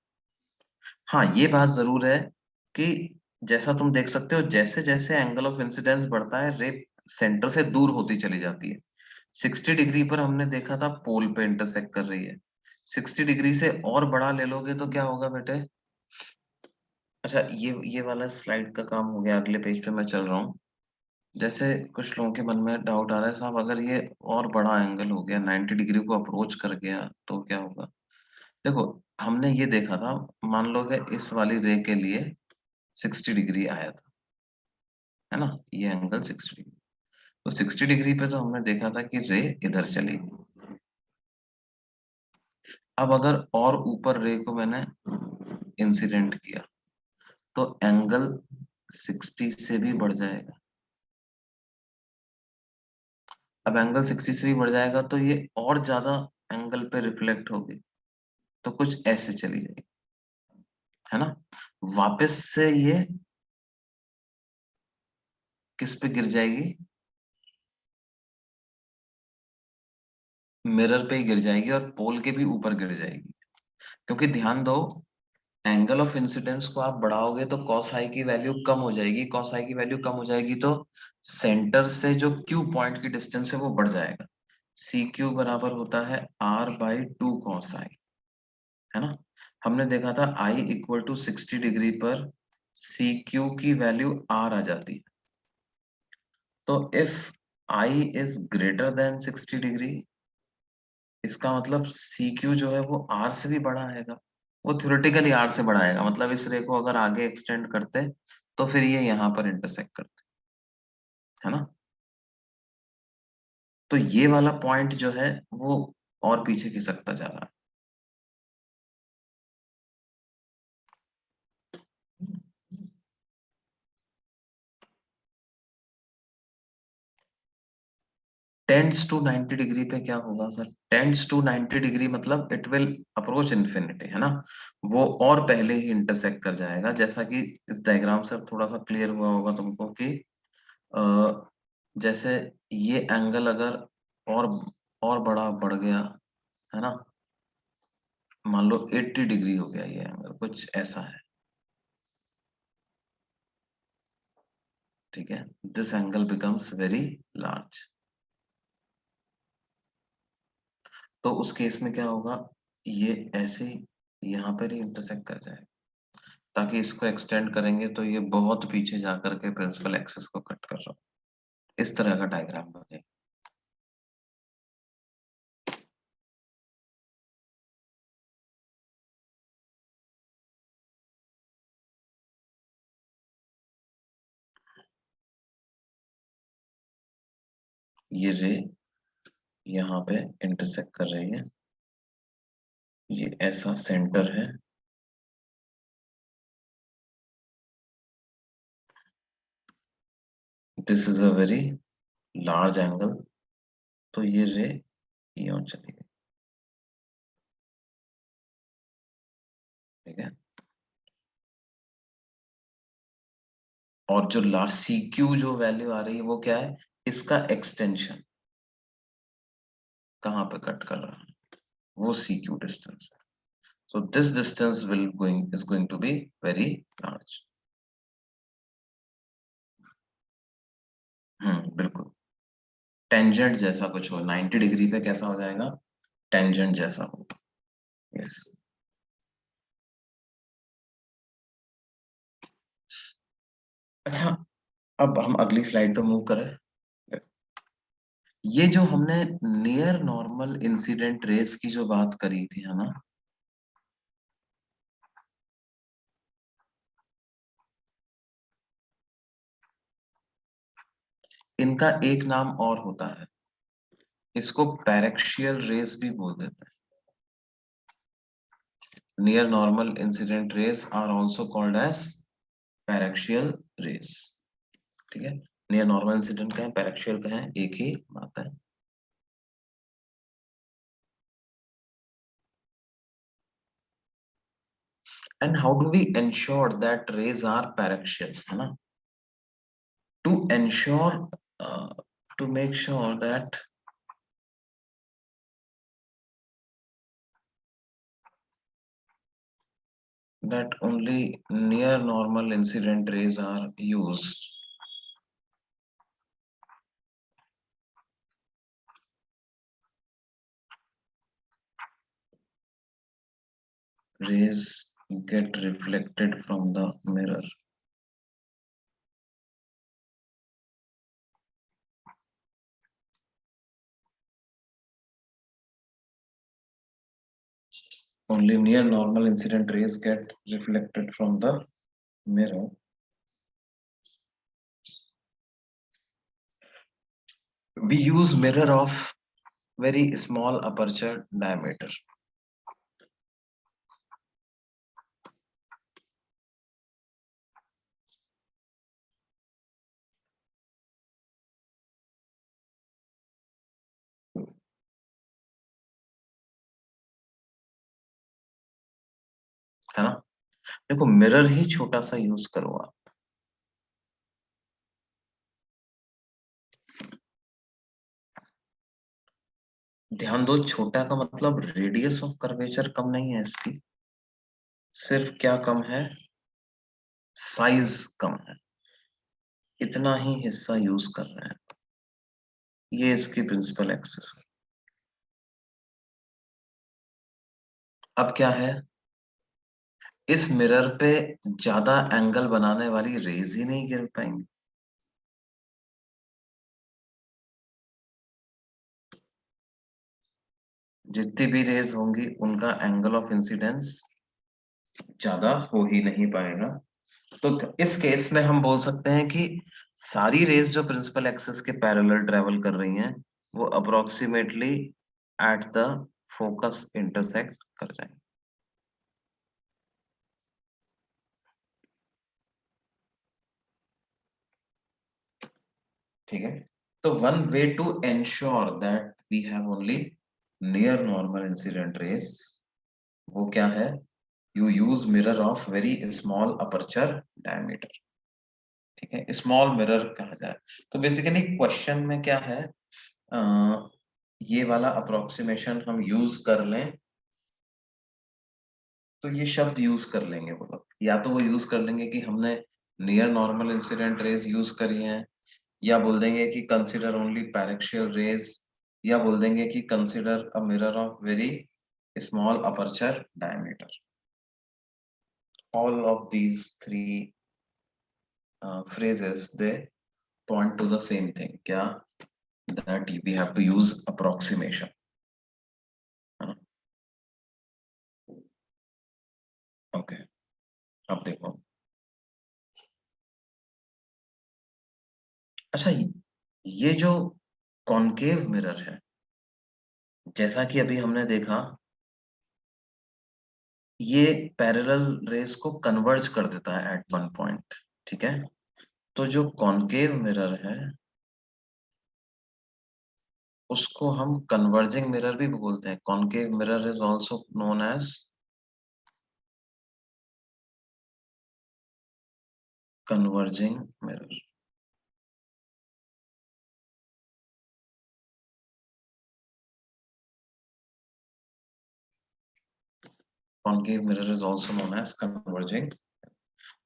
हाँ, ये बात जरूर है कि जैसा तुम देख सकते हो, जैसे जैसे एंगल ऑफ इंसिडेंस बढ़ता है, रे सेंटर से दूर होती चली जाती है। 60 डिग्री पर हमने देखा था पोल पे इंटरसेक्ट कर रही है, 60 डिग्री से और बड़ा ले लोगे तो क्या होगा बेटे। अच्छा, ये वाला स्लाइड का काम हो गया, अगले पेज पे मैं चल रहा हूँ। जैसे कुछ लोगों के मन में डाउट आ रहा है, साहब अगर ये और बड़ा एंगल हो गया, 90 डिग्री को अप्रोच कर गया, तो क्या होगा। देखो, हमने ये देखा था, मान लो कि इस वाली रे के लिए 60 डिग्री आया था, है ना, ये एंगल 60 डिग्री। तो 60 डिग्री पे तो हमने देखा था कि रे इधर चली गई। अब अगर और ऊपर रे को मैंने इंसिडेंट किया, तो एंगल 60 से भी बढ़ जाएगा। अब एंगल 60 से भी बढ़ जाएगा, तो ये और ज्यादा एंगल पे रिफ्लेक्ट होगी, तो कुछ ऐसे चली जाएगी, है ना। वापस से ये किस पे गिर जाएगी, मिरर पे ही गिर जाएगी, और पोल के भी ऊपर गिर जाएगी। क्योंकि ध्यान दो, एंगल ऑफ इंसिडेंस को आप बढ़ाओगे तो कॉस आई की वैल्यू कम हो जाएगी, कॉस आई की वैल्यू कम हो जाएगी, तो सेंटर से जो क्यू पॉइंट की डिस्टेंस है वो बढ़ जाएगा। सी क्यू बराबर होता है R/2 कॉस आई, है ना। हमने देखा था आई इक्वल टू 60 डिग्री पर सी क्यू की वैल्यू R आ जाती है। तो if I is greater than 60 degree, इसका मतलब सी क्यू जो है वो आर से भी बड़ा आएगा, वो थ्योरेटिकली आर से बड़ा आएगा, मतलब इस रे को अगर आगे एक्सटेंड करते तो फिर ये यहाँ पर इंटरसेक्ट करते, है ना। तो ये वाला पॉइंट जो है वो और पीछे खिसकता जा रहा है। 10 to 90 डिग्री पे क्या होगा सर, 10 to 90 डिग्री मतलब इट विल अप्रोच इन्फिनिटी, है ना। वो और पहले ही इंटरसेक्ट कर जाएगा, जैसा कि इस डायग्राम से अब थोड़ा सा क्लियर हुआ होगा तुमको कि अ, जैसे ये एंगल अगर और और बड़ा बढ़ गया, है ना, मान लो 80 डिग्री हो गया ये एंगल, कुछ ऐसा है, ठीक है, this angle becomes very large. तो उस केस में क्या होगा, ये ऐसे यहाँ पर ही इंटरसेक्ट कर जाएगा, ताकि इसको एक्सटेंड करेंगे तो ये बहुत पीछे जा करके प्रिंसिपल एक्सिस को कट कर रहा हो, इस तरह का डायग्राम बनेगा। ये रे यहाँ पे इंटरसेक्ट कर रही है, ये ऐसा सेंटर है, this is a very large angle, तो ये रे यहाँ चली गई, ठीक है। और जो लास्ट सी क्यू जो वैल्यू आ रही है वो क्या है, इसका एक्सटेंशन कहाँ पे कट कर रहा है, वो सी क्यू डिस्टेंस है। So this distance is going to be very large. बिल्कुल टेंजेंट जैसा कुछ हो, 90 डिग्री पे कैसा हो जाएगा, टेंजेंट जैसा हो। यस। अच्छा, अब हम अगली स्लाइड पे मूव करें। ये जो हमने नियर नॉर्मल इंसिडेंट रेस की जो बात करी थी, है ना, इनका एक नाम और होता है, इसको पैरेक्शियल रेस भी बोल देते हैं। Near normal incident rays are also called as paraxial rays, ठीक है। नियर नॉर्मल इंसिडेंट का है, पैरेक्शियल का है, एक ही बात है। And how do we ensure that rays are paraxial, है ना? To ensure, to make sure that only near normal incident rays are used, rays get reflected from the mirror. Only near normal incident rays get reflected from the mirror. We use mirror of very small aperture diameter. है ना, देखो mirror ही छोटा सा use करो आप। ध्यान दो, छोटा का मतलब रेडियस ऑफ कर्वेचर कम नहीं है इसकी, सिर्फ क्या कम है, साइज कम है, इतना ही हिस्सा यूज कर रहे हैं, ये इसकी प्रिंसिपल एक्सेस है। अब क्या है, इस मिरर पे ज्यादा एंगल बनाने वाली रेज ही नहीं गिर पाएंगी, जितनी भी रेज होंगी उनका एंगल ऑफ इंसिडेंस ज्यादा हो ही नहीं पाएगा। तो इस केस में हम बोल सकते हैं कि सारी रेज जो प्रिंसिपल एक्सिस के पैरेलल ट्रेवल कर रही हैं वो approximately at the focus intersect कर जाएंगे, ठीक है। तो one way to ensure that we have only near normal incident rays, वो क्या है, you use mirror of very small aperture diameter, ठीक है, स्मॉल मिरर कहा जाए। तो बेसिकली क्वेश्चन में क्या है, ये वाला अप्रोक्सीमेशन हम यूज कर लें तो ये शब्द यूज कर लेंगे वो लोग, या तो वो यूज कर लेंगे कि हमने near normal incident raise use करी हैं, या बोल देंगे कि कंसीडर ओनली पैरेक्शियल रेज, या बोल देंगे कि consider a mirror of very small aperture diameter. All of these three phrases they point to the same thing, क्या, that we have to use approximation, है ना। ओके, अब देखो, अच्छा ये जो कॉनकेव मिरर है, जैसा कि अभी हमने देखा, ये पैरेलल रेस को कन्वर्ज कर देता है एट वन पॉइंट, ठीक है। तो जो कॉनकेव मिरर है उसको हम कन्वर्जिंग मिरर भी बोलते हैं। Concave mirror is also known as converging mirror. Concave mirror is also known as converging.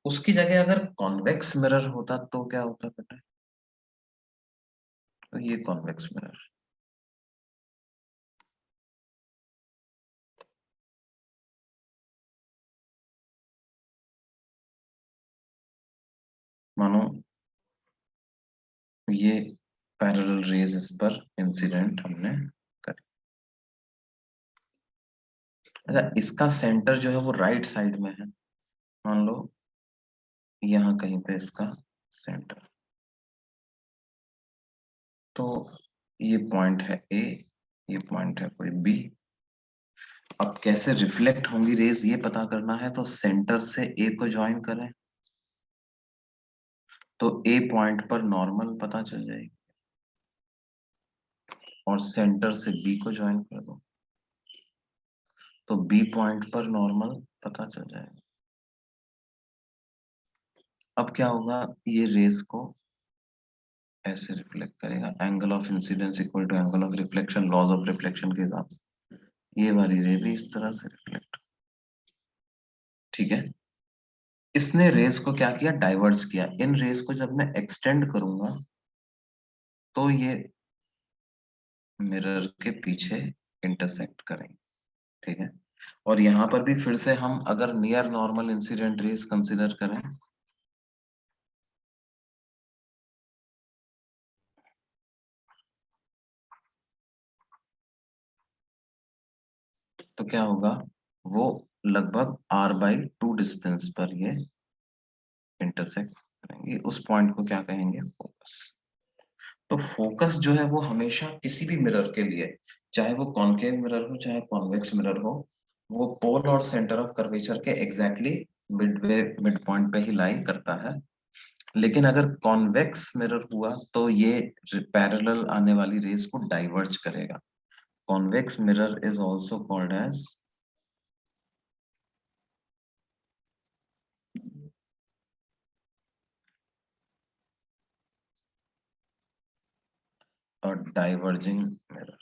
उसकी जगह अगर कॉन्वेक्स मिरर होता तो क्या होता बेटा? तो ये कॉन्वेक्स मिरर, मानो ये पैरेलल रेज इस पर इंसिडेंट हमने करी। अच्छा, इसका सेंटर जो है वो राइट साइड में है, मान लो यहाँ कहीं पे इसका सेंटर। तो ये पॉइंट है ए, ये पॉइंट है कोई बी। अब कैसे रिफ्लेक्ट होंगी रेज ये पता करना है, तो सेंटर से ए को ज्वाइन करें तो ए पॉइंट पर नॉर्मल पता चल जाएगी, और सेंटर से बी को ज्वाइन कर दो तो बी पॉइंट पर नॉर्मल पता चल जाएगा। अब क्या होगा, ये रेज को ऐसे रिफ्लेक्ट करेगा, angle of incidence equal to angle of reflection, laws of reflection के हिसाब से ये वाली रे भी इस तरह से रिफ्लेक्ट, ठीक है। इसने रेस को क्या किया, डाइवर्ज किया। इन रेस को जब मैं एक्सटेंड करूंगा तो ये मिरर के पीछे इंटरसेक्ट करेंगे, ठीक है। और यहाँ पर भी फिर से हम अगर near normal incident rays consider करें तो क्या होगा, वो लगभग r/2 डिस्टेंस पर ये इंटरसेक्ट करेंगे। उस पॉइंट को क्या कहेंगे, फोकस। तो फोकस जो है वो हमेशा किसी भी मिरर के लिए, चाहे वो कॉनकेव मिरर हो चाहे कॉन्वेक्स मिरर हो, वो पोल और सेंटर ऑफ कर्वेचर के एग्जैक्टली मिड पॉइंट पे ही लाई करता है। लेकिन अगर कॉन्वेक्स मिरर हुआ तो ये पैरेलल आने वाली रेस को डाइवर्ज करेगा। Convex mirror is also called as a diverging mirror,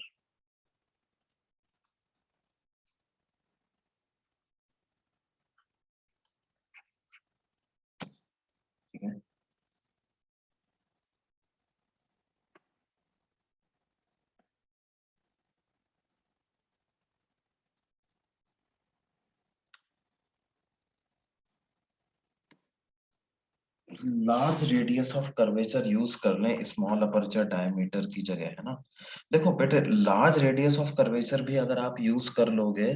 ठीक है। Large radius of curvature use कर लें स्मॉल अपर्चर डायमीटर की जगह, है ना। देखो बेटे, लार्ज रेडियस ऑफ कर्वेचर भी अगर आप यूज कर लोगे,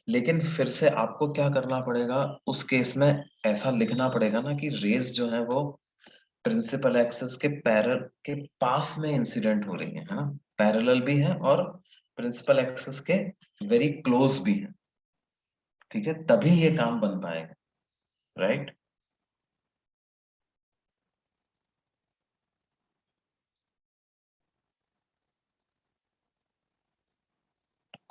लेकिन फिर से आपको क्या करना पड़ेगा उस केस में, ऐसा लिखना पड़ेगा ना कि रेज जो है वो प्रिंसिपल एक्सिस के पैरल के पास में इंसिडेंट हो रही है ना। पैरेलल भी है और प्रिंसिपल एक्सिस के वेरी क्लोज भी है, ठीक है, तभी ये काम बन पाएगा, राइट।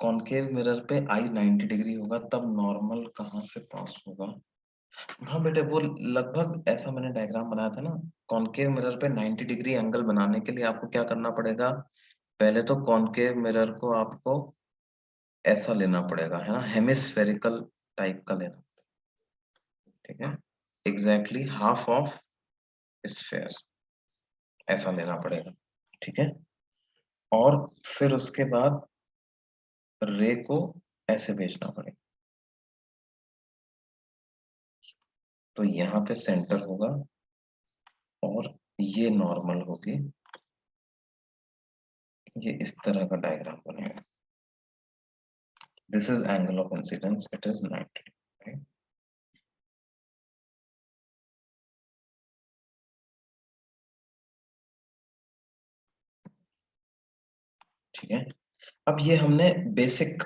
कॉनकेव मिरर पे आई 90 डिग्री होगा, तब नॉर्मल कहाँ से पास होगा। हाँ बेटे, वो लगभग ऐसा मैंने डायग्राम बनाया था ना। कॉनकेव मिरर पे 90 डिग्री एंगल बनाने के लिए आपको क्या करना पड़ेगा, पहले तो कॉनकेव मिरर को आपको ऐसा लेना पड़ेगा, है ना, हेमिस्फेरिकल टाइप का लेना, ठीक है, एग्जैक्टली हाफ ऑफ स्फेयर ऐसा लेना पड़ेगा, ठीक है। और फिर उसके बाद रे को ऐसे भेजना पड़ेगा, तो यहाँ पे सेंटर होगा और ये नॉर्मल होगी, ये इस तरह का डायग्राम बनेगा। This is angle of incidence, it is 90, right? ठीक है। अब ये हमने बेसिक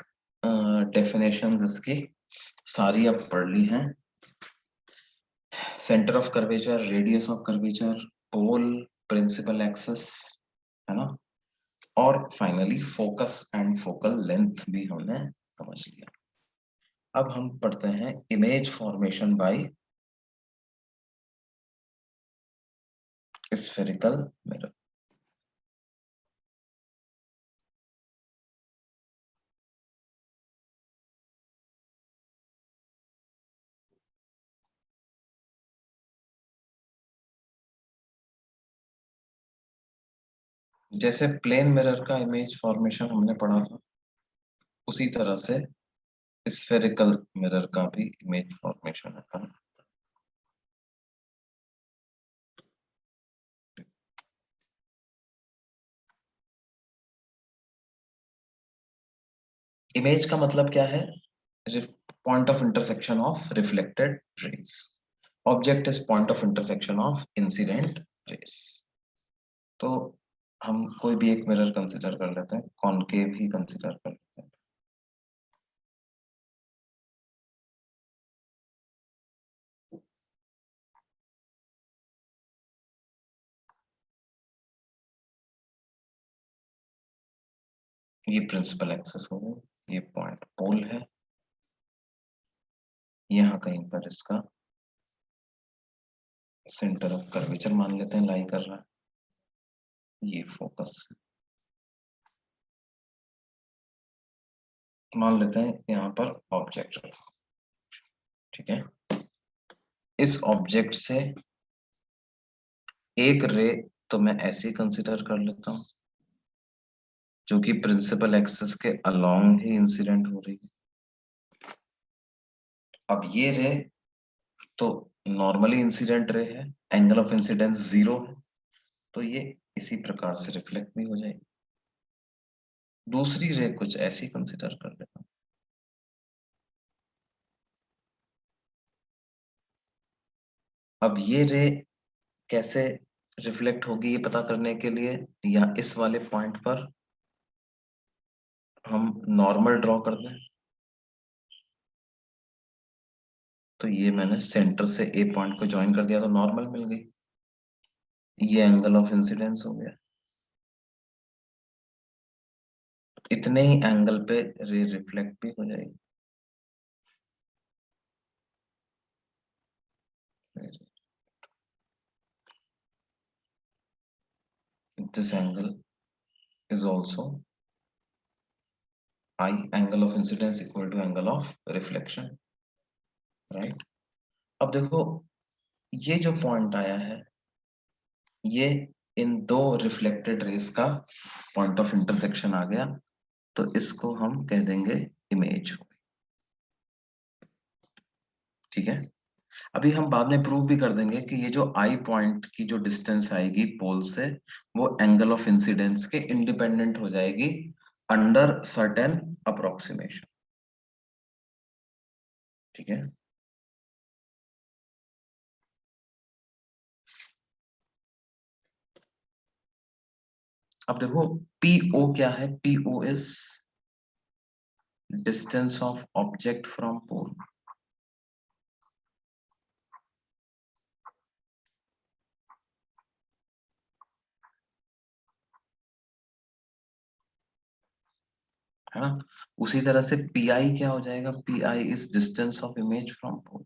डेफिनेशंस इसकी सारी अब पढ़ ली हैं। Centre of curvature, radius of curvature, pole, principal axis, है ना, और finally focus and focal length भी हमने समझ लिया। अब हम पढ़ते हैं image formation by spherical mirror. जैसे प्लेन मिरर का इमेज फॉर्मेशन हमने पढ़ा था, उसी तरह से स्फेरिकल मिरर का भी इमेज फॉर्मेशन है। इमेज का मतलब क्या है? Point of intersection of reflected raise. Object is point of intersection of incident raise. तो हम कोई भी एक मिरर कंसिडर कर लेते हैं, कॉनकेव ही कंसिडर कर लेते हैं। ये प्रिंसिपल एक्सिस हो गया, ये पॉइंट पोल है, यहाँ कहीं पर इसका सेंटर ऑफ कर्वेचर मान लेते हैं, लाई कर रहा है, ये फोकस मान लेते हैं, यहाँ पर ऑब्जेक्ट। ठीक है, इस ऑब्जेक्ट से एक रे तो मैं ऐसे ही कंसिडर कर लेता हूँ, जो कि प्रिंसिपल एक्सिस के अलोंग ही इंसिडेंट हो रही है। अब ये रे तो नॉर्मली इंसिडेंट रे है, एंगल ऑफ इंसिडेंस 0 है, तो ये इसी प्रकार से रिफ्लेक्ट भी हो जाएगी। दूसरी रे कुछ ऐसी कंसिडर कर लेता हूँ। अब ये रे कैसे रिफ्लेक्ट होगी ये पता करने के लिए, या इस वाले पॉइंट पर हम नॉर्मल ड्रॉ कर दें, तो ये मैंने सेंटर से ए पॉइंट को ज्वाइन कर दिया तो नॉर्मल मिल गई, ये एंगल ऑफ इंसिडेंस हो गया। इतने ही एंगल पे रे रिफ्लेक्ट भी हो जाएगी। This angle is also I, angle of incidence equal to angle of reflection, right. अब देखो, ये जो पॉइंट आया है, ये इन दो रिफ्लेक्टेड रेस का पॉइंट ऑफ इंटरसेक्शन आ गया, तो इसको हम कह देंगे इमेज। ठीक है, अभी हम बाद में प्रूव भी कर देंगे कि ये जो आई पॉइंट की जो डिस्टेंस आएगी पोल से, वो एंगल ऑफ इंसिडेंस के इंडिपेंडेंट हो जाएगी अंडर सर्टेन अप्रोक्सीमेशन। ठीक है, अब देखो पीओ क्या है? PO is distance of object from pole. है ना, उसी तरह से पी आई क्या हो जाएगा? P I is distance of image from pole.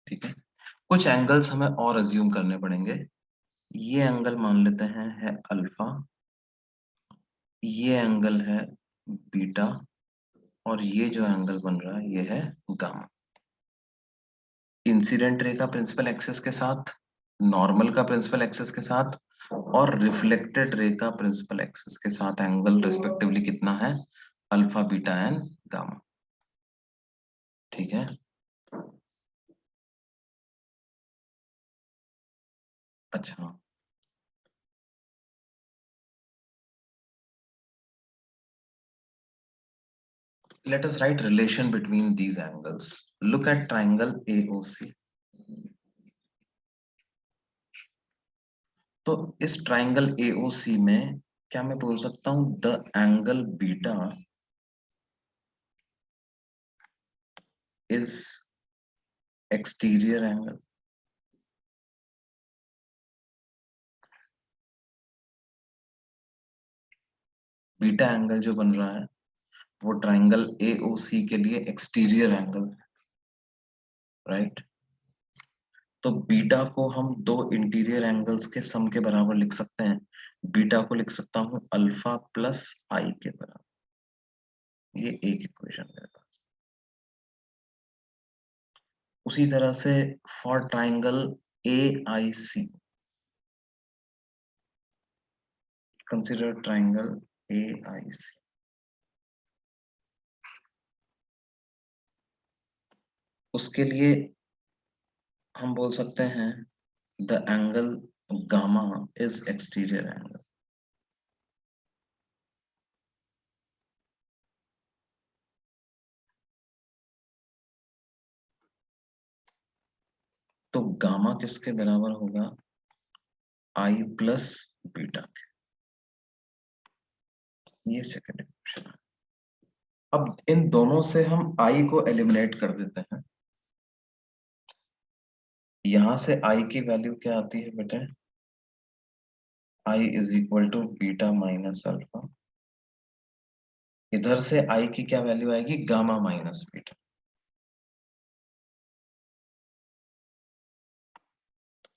ठीक है, कुछ एंगल्स हमें और अज्यूम करने पड़ेंगे। ये एंगल मान लेते हैं है अल्फा, ये एंगल है बीटा, और ये जो एंगल बन रहा है ये है गामा। इंसिडेंट रे का प्रिंसिपल एक्सिस के साथ, नॉर्मल का प्रिंसिपल एक्सिस के साथ, और रिफ्लेक्टेड रे का प्रिंसिपल एक्सिस के साथ एंगल रिस्पेक्टिवली कितना है? Alpha, beta and gamma. ठीक है, अच्छा, let us write relation between these angles. Look at triangle AOC. तो इस ट्राइंगल AOC में क्या मैं बोल सकता हूं the angle beta is exterior angle. Beta angle जो बन रहा है वो ट्राइंगल AOC के लिए एक्सटीरियर एंगल, राइट. तो बीटा को हम दो इंटीरियर एंगल्स के सम के बराबर लिख सकते हैं. बीटा को लिख सकता हूं अल्फा प्लस आई के बराबर. ये एक इक्वेशन मेरे पास. उसी तरह से for triangle AIC, consider triangle AIC. उसके लिए हम बोल सकते हैं the angle gamma is exterior angle. तो गामा किसके बराबर होगा आई प्लस बीटा. ये सेकंड इक्वेशन है. अब इन दोनों से हम आई को एलिमिनेट कर देते हैं. यहां से आई की वैल्यू क्या आती है बेटे, I is equal to beta minus alpha. इधर से आई की क्या वैल्यू आएगी, गामा माइनस बीटा.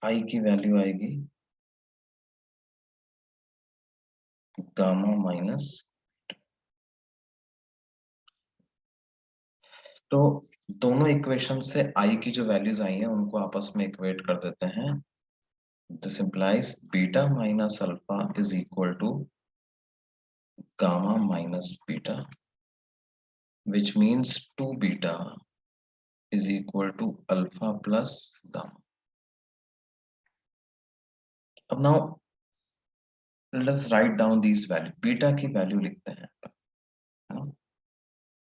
आई की वैल्यू आएगी गामा माइनस. तो दोनों इक्वेशन से आई की जो वैल्यूज आई हैं उनको आपस में इक्वेट कर देते हैं. This implies beta minus alpha is equal to gamma minus beta, which means 2 beta is equal to alpha plus gamma. अब now let's write down these value. Beta की वैल्यू लिखते हैं, है ना.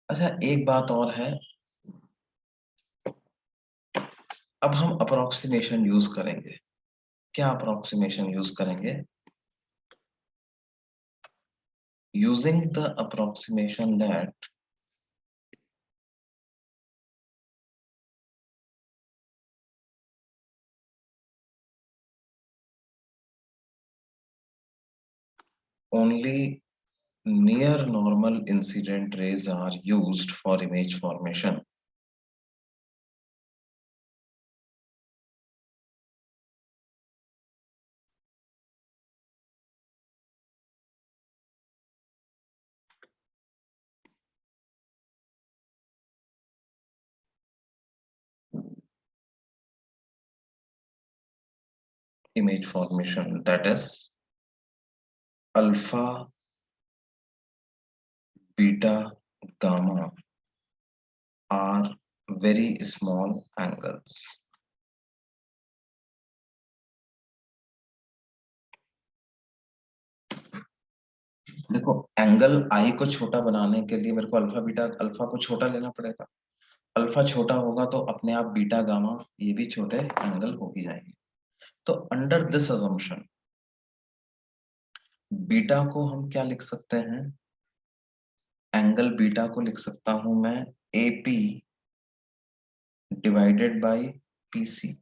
अच्छा एक बात और है, अब हम अप्रोक्सीमेशन यूज करेंगे. क्या अप्रोक्सीमेशन यूज करेंगे, using the approximation that only near normal incident rays are used for image formation. Image formation, that is alpha, beta, gamma are very small angles. देखो एंगल आई को छोटा बनाने के लिए मेरे को अल्फा को छोटा लेना पड़ेगा. अल्फा छोटा होगा तो अपने आप बीटा गामा ये भी छोटे एंगल हो ही जाएंगे. तो अंडर दिस अजम्पशन बीटा को हम क्या लिख सकते हैं, एंगल बीटा को लिख सकता हूं मैं AP divided by PC.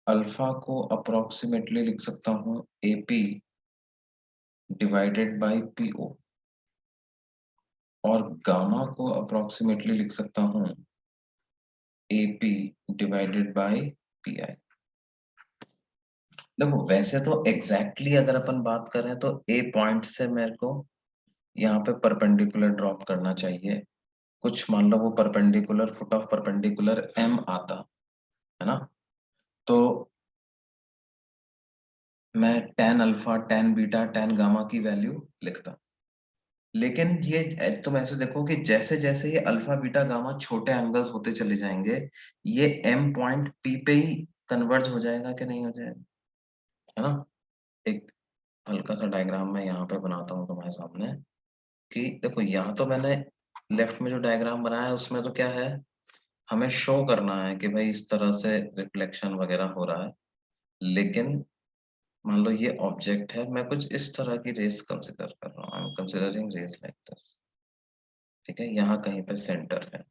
Alpha को अप्रोक्सीमेटली लिख सकता हूं AP डिवाइडेड बाय PO. और गामा को अप्रोक्सीमेटली लिख सकता हूं AP डिवाइडेड बाय PI. देखो वैसे तो एग्जैक्टली अगर अपन बात करें तो A पॉइंट से मेरे को यहाँ पे परपेंडिकुलर ड्रॉप करना चाहिए. कुछ मान लो वो perpendicular foot of perpendicular M आता है ना. तो मैं tan alpha tan beta tan gamma की वैल्यू लिखता. लेकिन ये तुम ऐसे देखो कि जैसे जैसे ये अल्फा बीटा गामा छोटे एंगल्स होते चले जाएंगे ये M पॉइंट P पे ही कन्वर्ज हो जाएगा कि नहीं हो जाएगा, है ना. एक हल्का सा डायग्राम मैं यहाँ पे बनाता हूँ तुम्हारे सामने. कि देखो यहाँ तो मैंने लेफ्ट में जो डायग्राम बनाया है उसमें तो क्या है, हमें शो करना है कि भाई इस तरह से रिफ्लेक्शन वगैरह हो रहा है, लेकिन मान लो ये ऑब्जेक्ट है, मैं कुछ इस तरह की रेस कंसिडर कर रहा हूँ, I am considering rays like this. ठीक है, यहाँ कहीं पे सेंटर है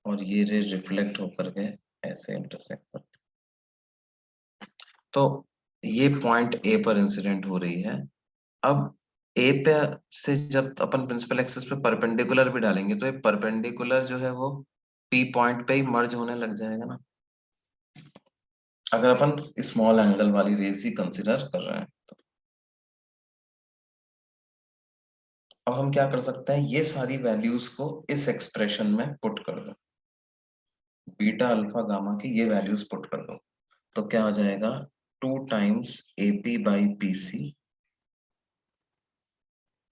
और ये रे रिफ्लेक्ट होकर के ऐसे इंटरसेक्ट करती है। तो ये पॉइंट ए पर इंसिडेंट हो रही है। अब ए पे से जब अपन प्रिंसिपल एक्सिस पे परपेंडिकुलर भी डालेंगे तो ये परपेंडिकुलर जो है वो पी पॉइंट पे ही मर्ज होने लग जाएगा ना, अगर अपन स्मॉल एंगल वाली रेस ही कंसिडर कर रहे हैं तो। अब हम क्या कर सकते हैं, ये सारी वैल्यूज को इस एक्सप्रेशन में पुट कर दो, बीटा अल्फा गामा की ये वैल्यूज पुट कर दो, तो क्या हो जाएगा, 2 times AP by PC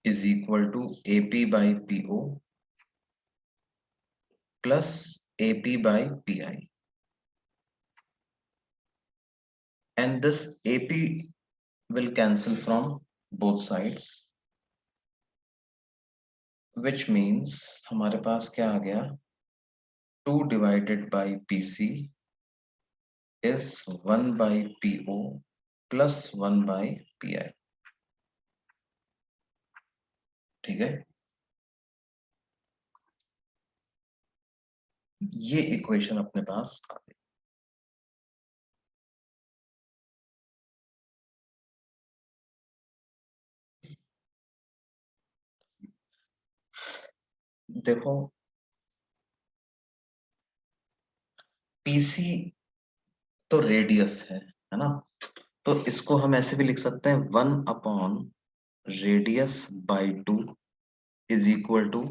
is equal to AP by PO plus AP by PI, and this AP will cancel from both sides, which means हमारे पास क्या आ गया, 2 divided by PC is 1 by PO plus 1 by PI। ठीक है, ये equation अपने पास आ गई। देखो PC तो रेडियस है ना, तो इसको हम ऐसे भी लिख सकते हैं 1 radius by 2 is equal to,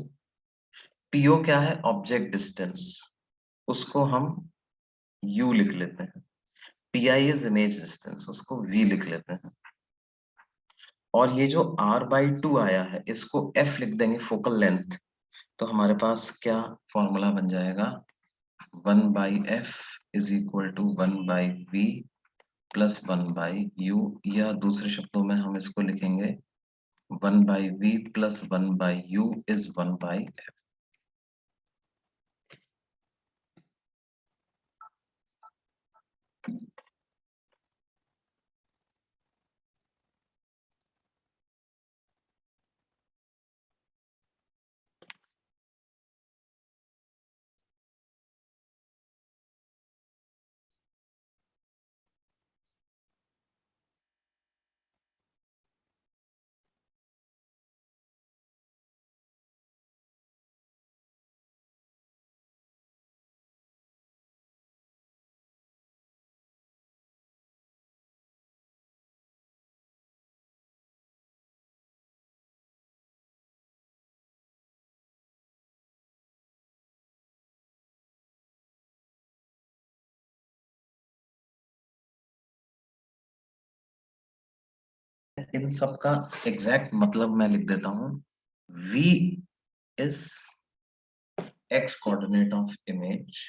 PO क्या है, ऑब्जेक्ट डिस्टेंस, उसको हम u लिख लेते हैं, पीआई इज इमेज डिस्टेंस, उसको v लिख लेते हैं, और ये जो r/2 आया है इसको f लिख देंगे, फोकल लेंथ। तो हमारे पास क्या फॉर्मूला बन जाएगा, 1/f is equal to 1/v plus 1/u, या दूसरे शब्दों में हम इसको लिखेंगे 1/v plus 1/u is 1/f। इन सब का एग्जैक्ट मतलब मैं लिख देता हूँ, v is x coordinate of image,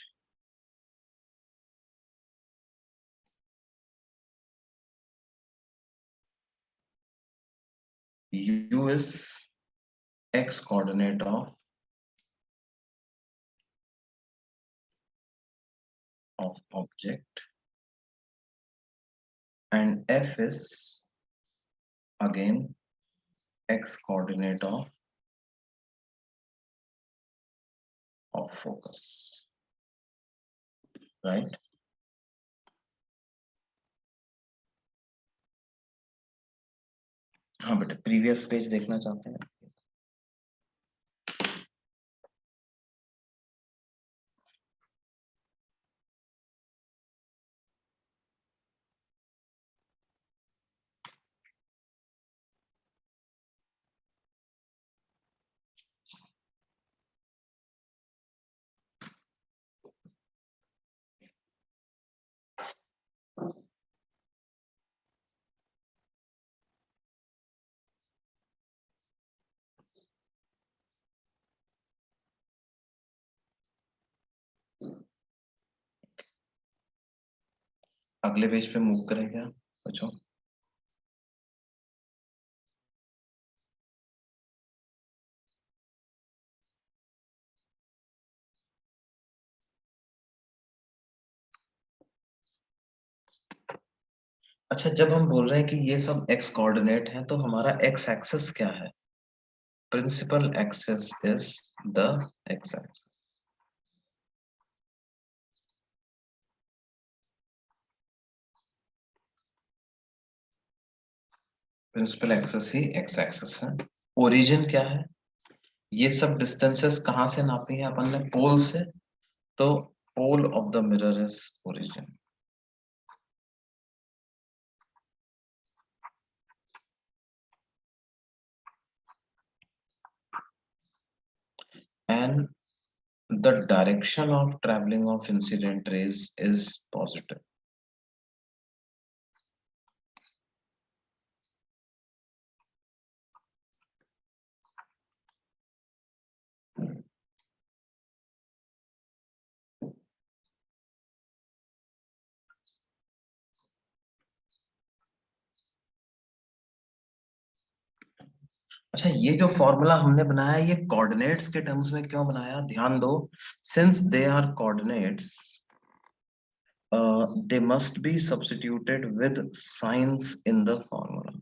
u is x coordinate of object, and f is again x coordinate of focus, right? हाँ बेटा, प्रीवियस पेज देखना चाहते हैं? अगले पेज पे मूव करें क्या बच्चों? अच्छा, जब हम बोल रहे हैं कि ये सब एक्स कोऑर्डिनेट है तो हमारा एक्स एक्सिस क्या है? Principal axis is the X axis. Principal axis ही एक्स एक्सिस है। ओरिजिन क्या है? ये सब डिस्टेंसेस कहाँ से नापी है अपन ने? पोल से। तो pole of the mirror is origin. And the direction of traveling of incident rays is positive. अच्छा, ये जो फॉर्मूला हमने बनाया ये कोऑर्डिनेट्स के टर्म्स में क्यों बनाया? ध्यान दो, since they are coordinates they must be substituted with signs in the formula.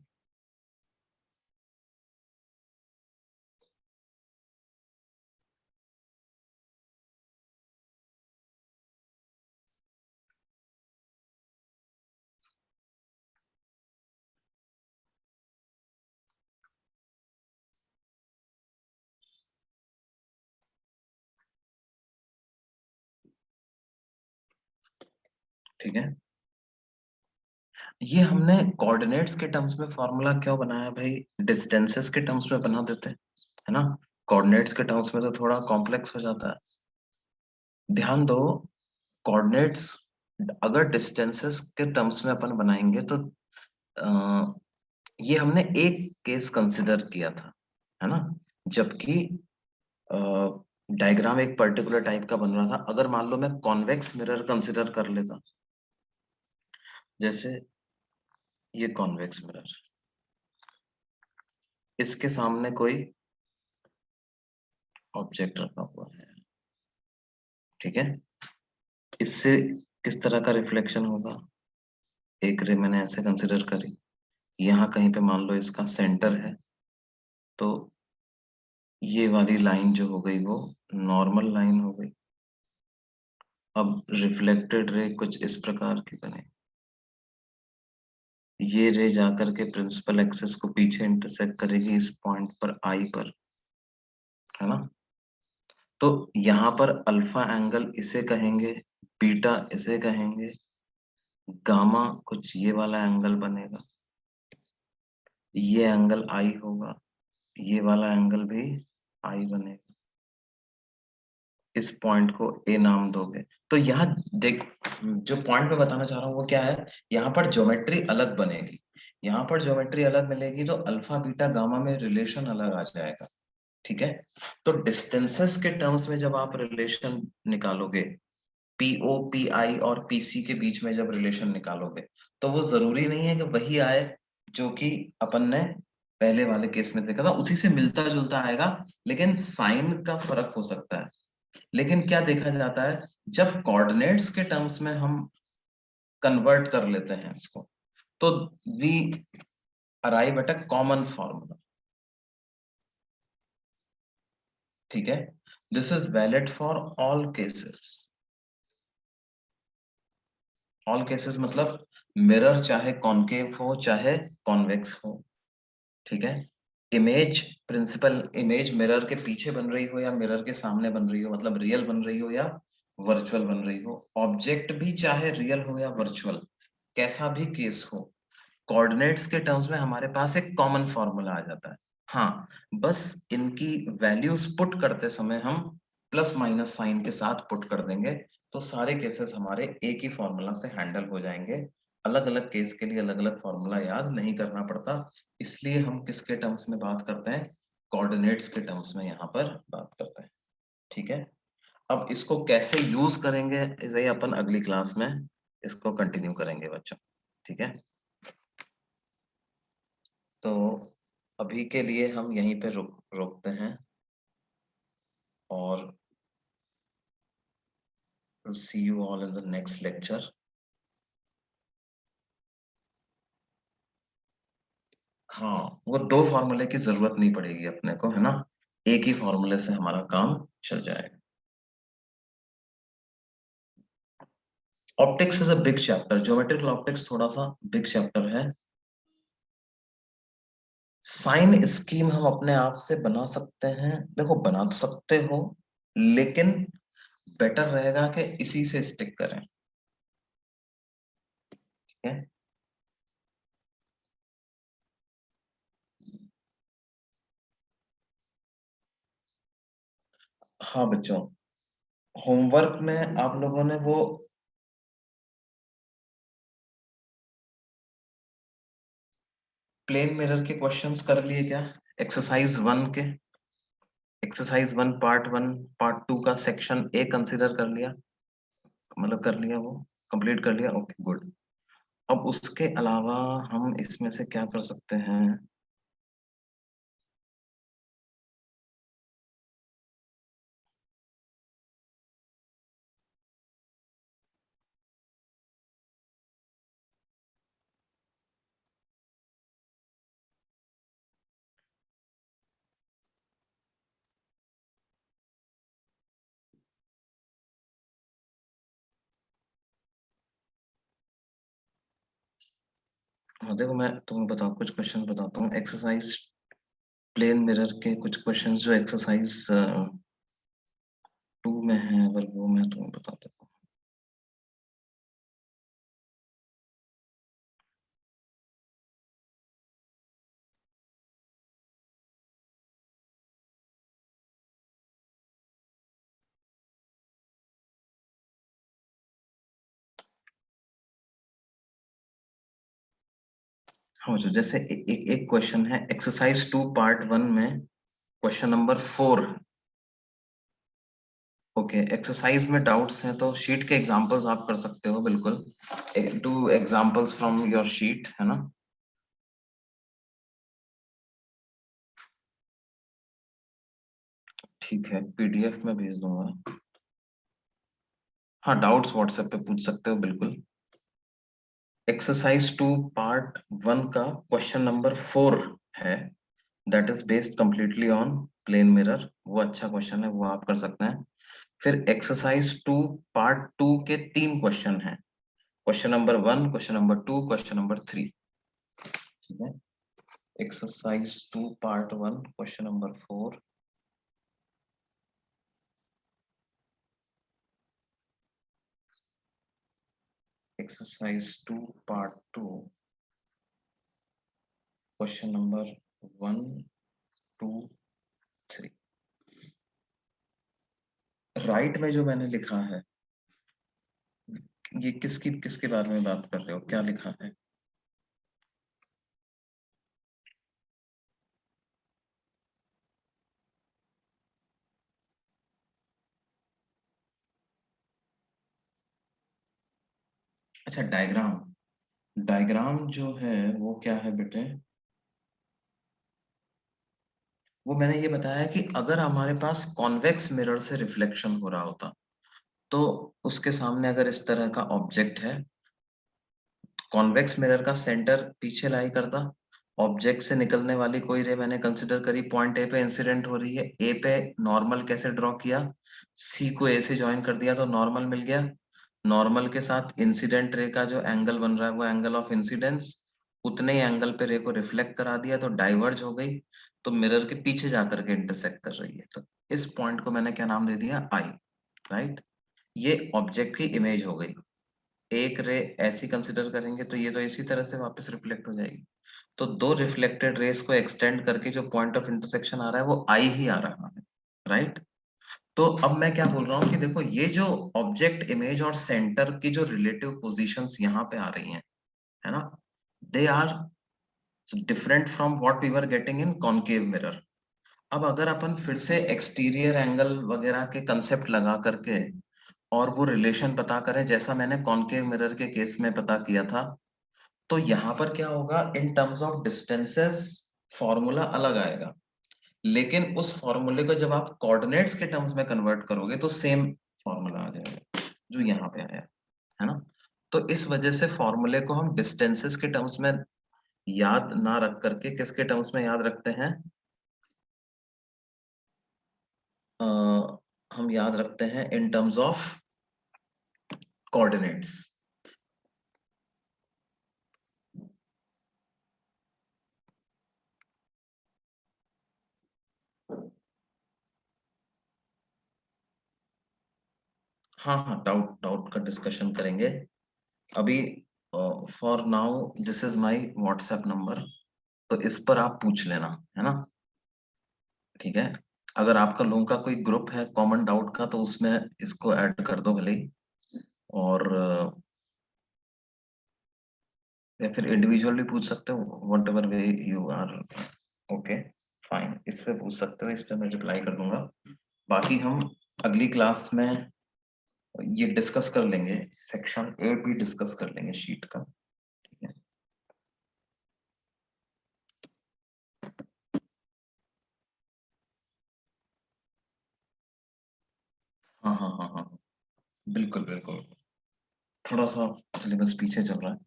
ठीक है, ये हमने कोऑर्डिनेट्स के टर्म्स में फॉर्मूला क्यों बनाया भाई? डिस्टेंसेस के टर्म्स में बना देते हैं, है ना? कोऑर्डिनेट्स के टर्म्स में तो थोड़ा कॉम्प्लेक्स हो जाता है। ध्यान दो, कोऑर्डिनेट्स अगर डिस्टेंसेस के टर्म्स में अपन बनाएंगे तो ये हमने एक केस कंसिडर किया था, है ना? जबकि डायग्राम एक पर्टिकुलर टाइप का बन रहा था। अगर मान लो मैं कॉन्वेक्स मिरर कंसिडर कर लेता, जैसे ये कॉन्वेक्स मिरर, इसके सामने कोई ऑब्जेक्ट रखा हुआ है, ठीक है? इससे किस तरह का रिफ्लेक्शन होगा? एक रे मैंने ऐसे कंसिडर करी, यहाँ कहीं पे मान लो इसका सेंटर है, तो ये वाली लाइन जो हो गई वो नॉर्मल लाइन हो गई। अब रिफ्लेक्टेड रे कुछ इस प्रकार की बने, ये रे जाकर के प्रिंसिपल एक्सिस को पीछे इंटरसेक्ट करेगी इस पॉइंट पर आई पर, है ना? तो यहाँ पर अल्फा एंगल इसे कहेंगे, बीटा इसे कहेंगे, गामा कुछ ये वाला एंगल बनेगा, ये एंगल आई होगा, ये वाला एंगल भी आई बनेगा। इस पॉइंट को ए नाम दोगे तो यहाँ देख, जो पॉइंट मैं बताना चाह रहा हूँ वो क्या है, यहाँ पर ज्योमेट्री अलग बनेगी। यहाँ पर ज्योमेट्री अलग मिलेगी तो अल्फा बीटा गामा में रिलेशन अलग आ जाएगा, ठीक है? तो डिस्टेंसेस के टर्म्स में जब आप रिलेशन निकालोगे, पीओ पी आई और पीसी के बीच में जब रिलेशन निकालोगे, तो वो जरूरी नहीं है कि वही आए जो कि अपन ने पहले वाले केस में देखा था, उसी से मिलता जुलता आएगा, लेकिन साइन का फर्क हो सकता है। लेकिन क्या देखा जाता है, जब कोऑर्डिनेट्स के टर्म्स में हम कन्वर्ट कर लेते हैं इसको, तो we arrive at a common formula, ठीक है? This is valid for all cases. All cases मतलब मिरर चाहे कॉनकेव हो चाहे कॉन्वेक्स हो, ठीक है? इमेज, प्रिंसिपल इमेज मिरर के पीछे बन रही हो या मिरर के सामने बन रही हो, मतलब रियल बन रही हो या वर्चुअल बन रही हो, ऑब्जेक्ट भी चाहे रियल हो या वर्चुअल, कैसा भी केस हो, कोऑर्डिनेट्स के टर्म्स में हमारे पास एक कॉमन फॉर्मूला आ जाता है। हाँ, बस इनकी वैल्यूज पुट करते समय हम प्लस माइनस साइन के साथ पुट कर देंगे, तो सारे केसेस हमारे एक ही फॉर्मूला से हैंडल हो जाएंगे। अलग अलग केस के लिए अलग अलग फॉर्मूला याद नहीं करना पड़ता, इसलिए हम किसके टर्म्स में बात करते हैं? कोऑर्डिनेट्स के टर्म्स में यहाँ पर बात करते हैं, ठीक है? अब इसको कैसे यूज करेंगे इसे अपन अगली क्लास में इसको कंटिन्यू करेंगे बच्चों, ठीक है? तो अभी के लिए हम यहीं पे रोकते हैं और see you all in the next lecture. हाँ, वो दो फॉर्मूले की जरूरत नहीं पड़ेगी अपने को, है ना, एक ही फॉर्मूले से हमारा काम चल जाएगा। Optics is a big chapter, geometrical optics थोड़ा सा बिग चैप्टर है। साइन स्कीम हम अपने आप से बना सकते हैं, देखो बना तो सकते हो, लेकिन बेटर रहेगा कि इसी से स्टिक करें, ठीक है। हाँ बच्चों, होमवर्क में आप लोगों ने वो प्लेन मिरर के क्वेश्चंस कर लिए क्या, एक्सरसाइज 1 के, एक्सरसाइज 1 पार्ट 1 पार्ट 2 का सेक्शन ए कंसीडर कर लिया, मतलब कर लिया, वो कंप्लीट कर लिया, ओके गुड। अब उसके अलावा हम इसमें से क्या कर सकते हैं, हाँ देखो मैं तुम्हें बताऊँ, कुछ क्वेश्चन बताता हूँ, एक्सरसाइज प्लेन मिरर के कुछ क्वेश्चंस जो एक्सरसाइज 2 में है, अगर वो मैं तुम्हें बता देता हूँ। हाँ बच्चों, जैसे एक एक क्वेश्चन है एक्सरसाइज 2 पार्ट 1 में, क्वेश्चन नंबर 4। ओके, एक्सरसाइज में डाउट्स हैं तो शीट के एग्जांपल्स आप कर सकते हो, बिल्कुल, 2 एग्जांपल्स फ्रॉम योर शीट, है ना। ठीक है, पीडीएफ में भेज दूंगा। हाँ, डाउट्स व्हाट्सएप पे पूछ सकते हो, बिल्कुल। एक्सरसाइज 2 पार्ट 1 का क्वेश्चन नंबर 4 है, that is based completely on plane mirror, वो अच्छा क्वेश्चन है, वो आप कर सकते हैं। फिर एक्सरसाइज 2 पार्ट 2 के 3 क्वेश्चन हैं, question number 1, question number 2, question number 3, ठीक है। Exercise 2 part 1 question number 4, exercise 2 part 2 question number 1, 2, 3। Right में जो मैंने लिखा है, ये किसकी किसके बारे में बात कर रहे हो, क्या लिखा है। अच्छा, डायग्राम, डायग्राम जो है वो क्या है बेटे, वो मैंने ये बताया कि अगर हमारे पास कॉन्वेक्स मिरर से रिफ्लेक्शन हो रहा होता, तो उसके सामने अगर इस तरह का ऑब्जेक्ट है, कॉन्वेक्स मिरर का सेंटर पीछे लाई करता, ऑब्जेक्ट से निकलने वाली कोई रे मैंने कंसिडर करी, पॉइंट ए पे इंसिडेंट हो रही है, ए पे नॉर्मल कैसे ड्रॉ किया, सी को ए से ज्वाइन कर दिया तो नॉर्मल मिल गया, नॉर्मल के साथ इंसिडेंट रे का जो एंगल बन रहा है वो एंगल ऑफ इंसिडेंस, उतने ही एंगल पे रे को रिफ्लेक्ट करा दिया तो डाइवर्ज हो गई, तो मिरर के पीछे जाकर के इंटरसेक्ट कर रही है, तो इस पॉइंट को मैंने क्या नाम दे दिया, आई, राइट। ये ऑब्जेक्ट की इमेज हो गई, एक रे ऐसी कंसिडर करेंगे तो ये तो इसी तरह से वापस रिफ्लेक्ट हो जाएगी, तो दो रिफ्लेक्टेड रेस को एक्सटेंड करके जो पॉइंट ऑफ इंटरसेक्शन आ रहा है वो आई ही आ रहा है, राइट। तो अब मैं क्या बोल रहा हूँ कि देखो ये जो ऑब्जेक्ट इमेज और सेंटर की जो रिलेटिव पोजीशंस यहाँ पे आ रही हैं, है ना, they are different from what we were getting in concave mirror. अब अगर अपन फिर से एक्सटीरियर एंगल वगैरह के कंसेप्ट लगा करके और वो रिलेशन पता करें जैसा मैंने कॉनकेव मिरर के केस में पता किया था, तो यहाँ पर क्या होगा, in terms of distances formula अलग आएगा, लेकिन उस फॉर्मूले को जब आप कोऑर्डिनेट्स के टर्म्स में कन्वर्ट करोगे तो सेम फॉर्मूला आ जाएगा जो यहाँ पे आया, है ना। तो इस वजह से फॉर्मूले को हम डिस्टेंसेस के टर्म्स में याद ना रख करके किसके टर्म्स में याद रखते हैं? अ, हम याद रखते हैं इन टर्म्स ऑफ कोऑर्डिनेट्स। हाँ हाँ, डाउट डाउट का डिस्कशन करेंगे अभी। For now this is my WhatsApp number, तो इस पर आप पूछ लेना, है ना? ठीक है। अगर आपका लोगों का कोई ग्रुप है कॉमन डाउट का, तो उसमें इसको ऐड कर दो भले ही, और या फिर इंडिविजुअल भी पूछ सकते हो, whatever way you are okay fine. इस पे पूछ सकते हो, इस पे मैं रिप्लाई कर दूंगा। बाकी हम अगली क्लास में ये डिस्कस कर लेंगे, सेक्शन ए भी डिस्कस कर लेंगे शीट का। ठीक है। हाँ हाँ हाँ हाँ, बिल्कुल बिल्कुल। थोड़ा सा सिलेबस पीछे चल रहा है,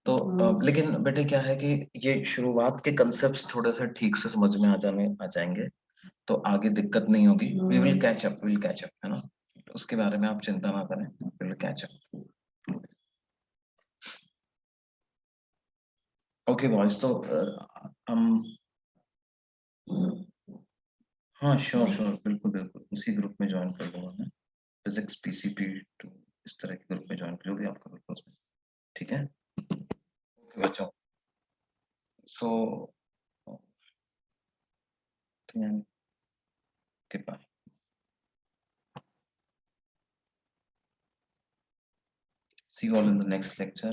तो लेकिन बेटे क्या है कि ये शुरुआत के कंसेप्ट्स थोड़े से ठीक से समझ में आ जाएंगे, तो आगे दिक्कत नहीं होगी। वी विल कैच अप, है ना? तो उसके बारे में आप चिंता ना करें, will catch up. Okay boys, तो हम, हाँ श्योर श्योर, बिल्कुल बिल्कुल, उसी ग्रुप में ज्वाइन कर लूंगा मैं, फिजिक्स पीसीपी टू, इस तरह के ग्रुप में ज्वाइन कर, जो भी आपका ग्रुप है उसमें। ठीक है। ओके बच्चों, सो bye. See you all in the next lecture.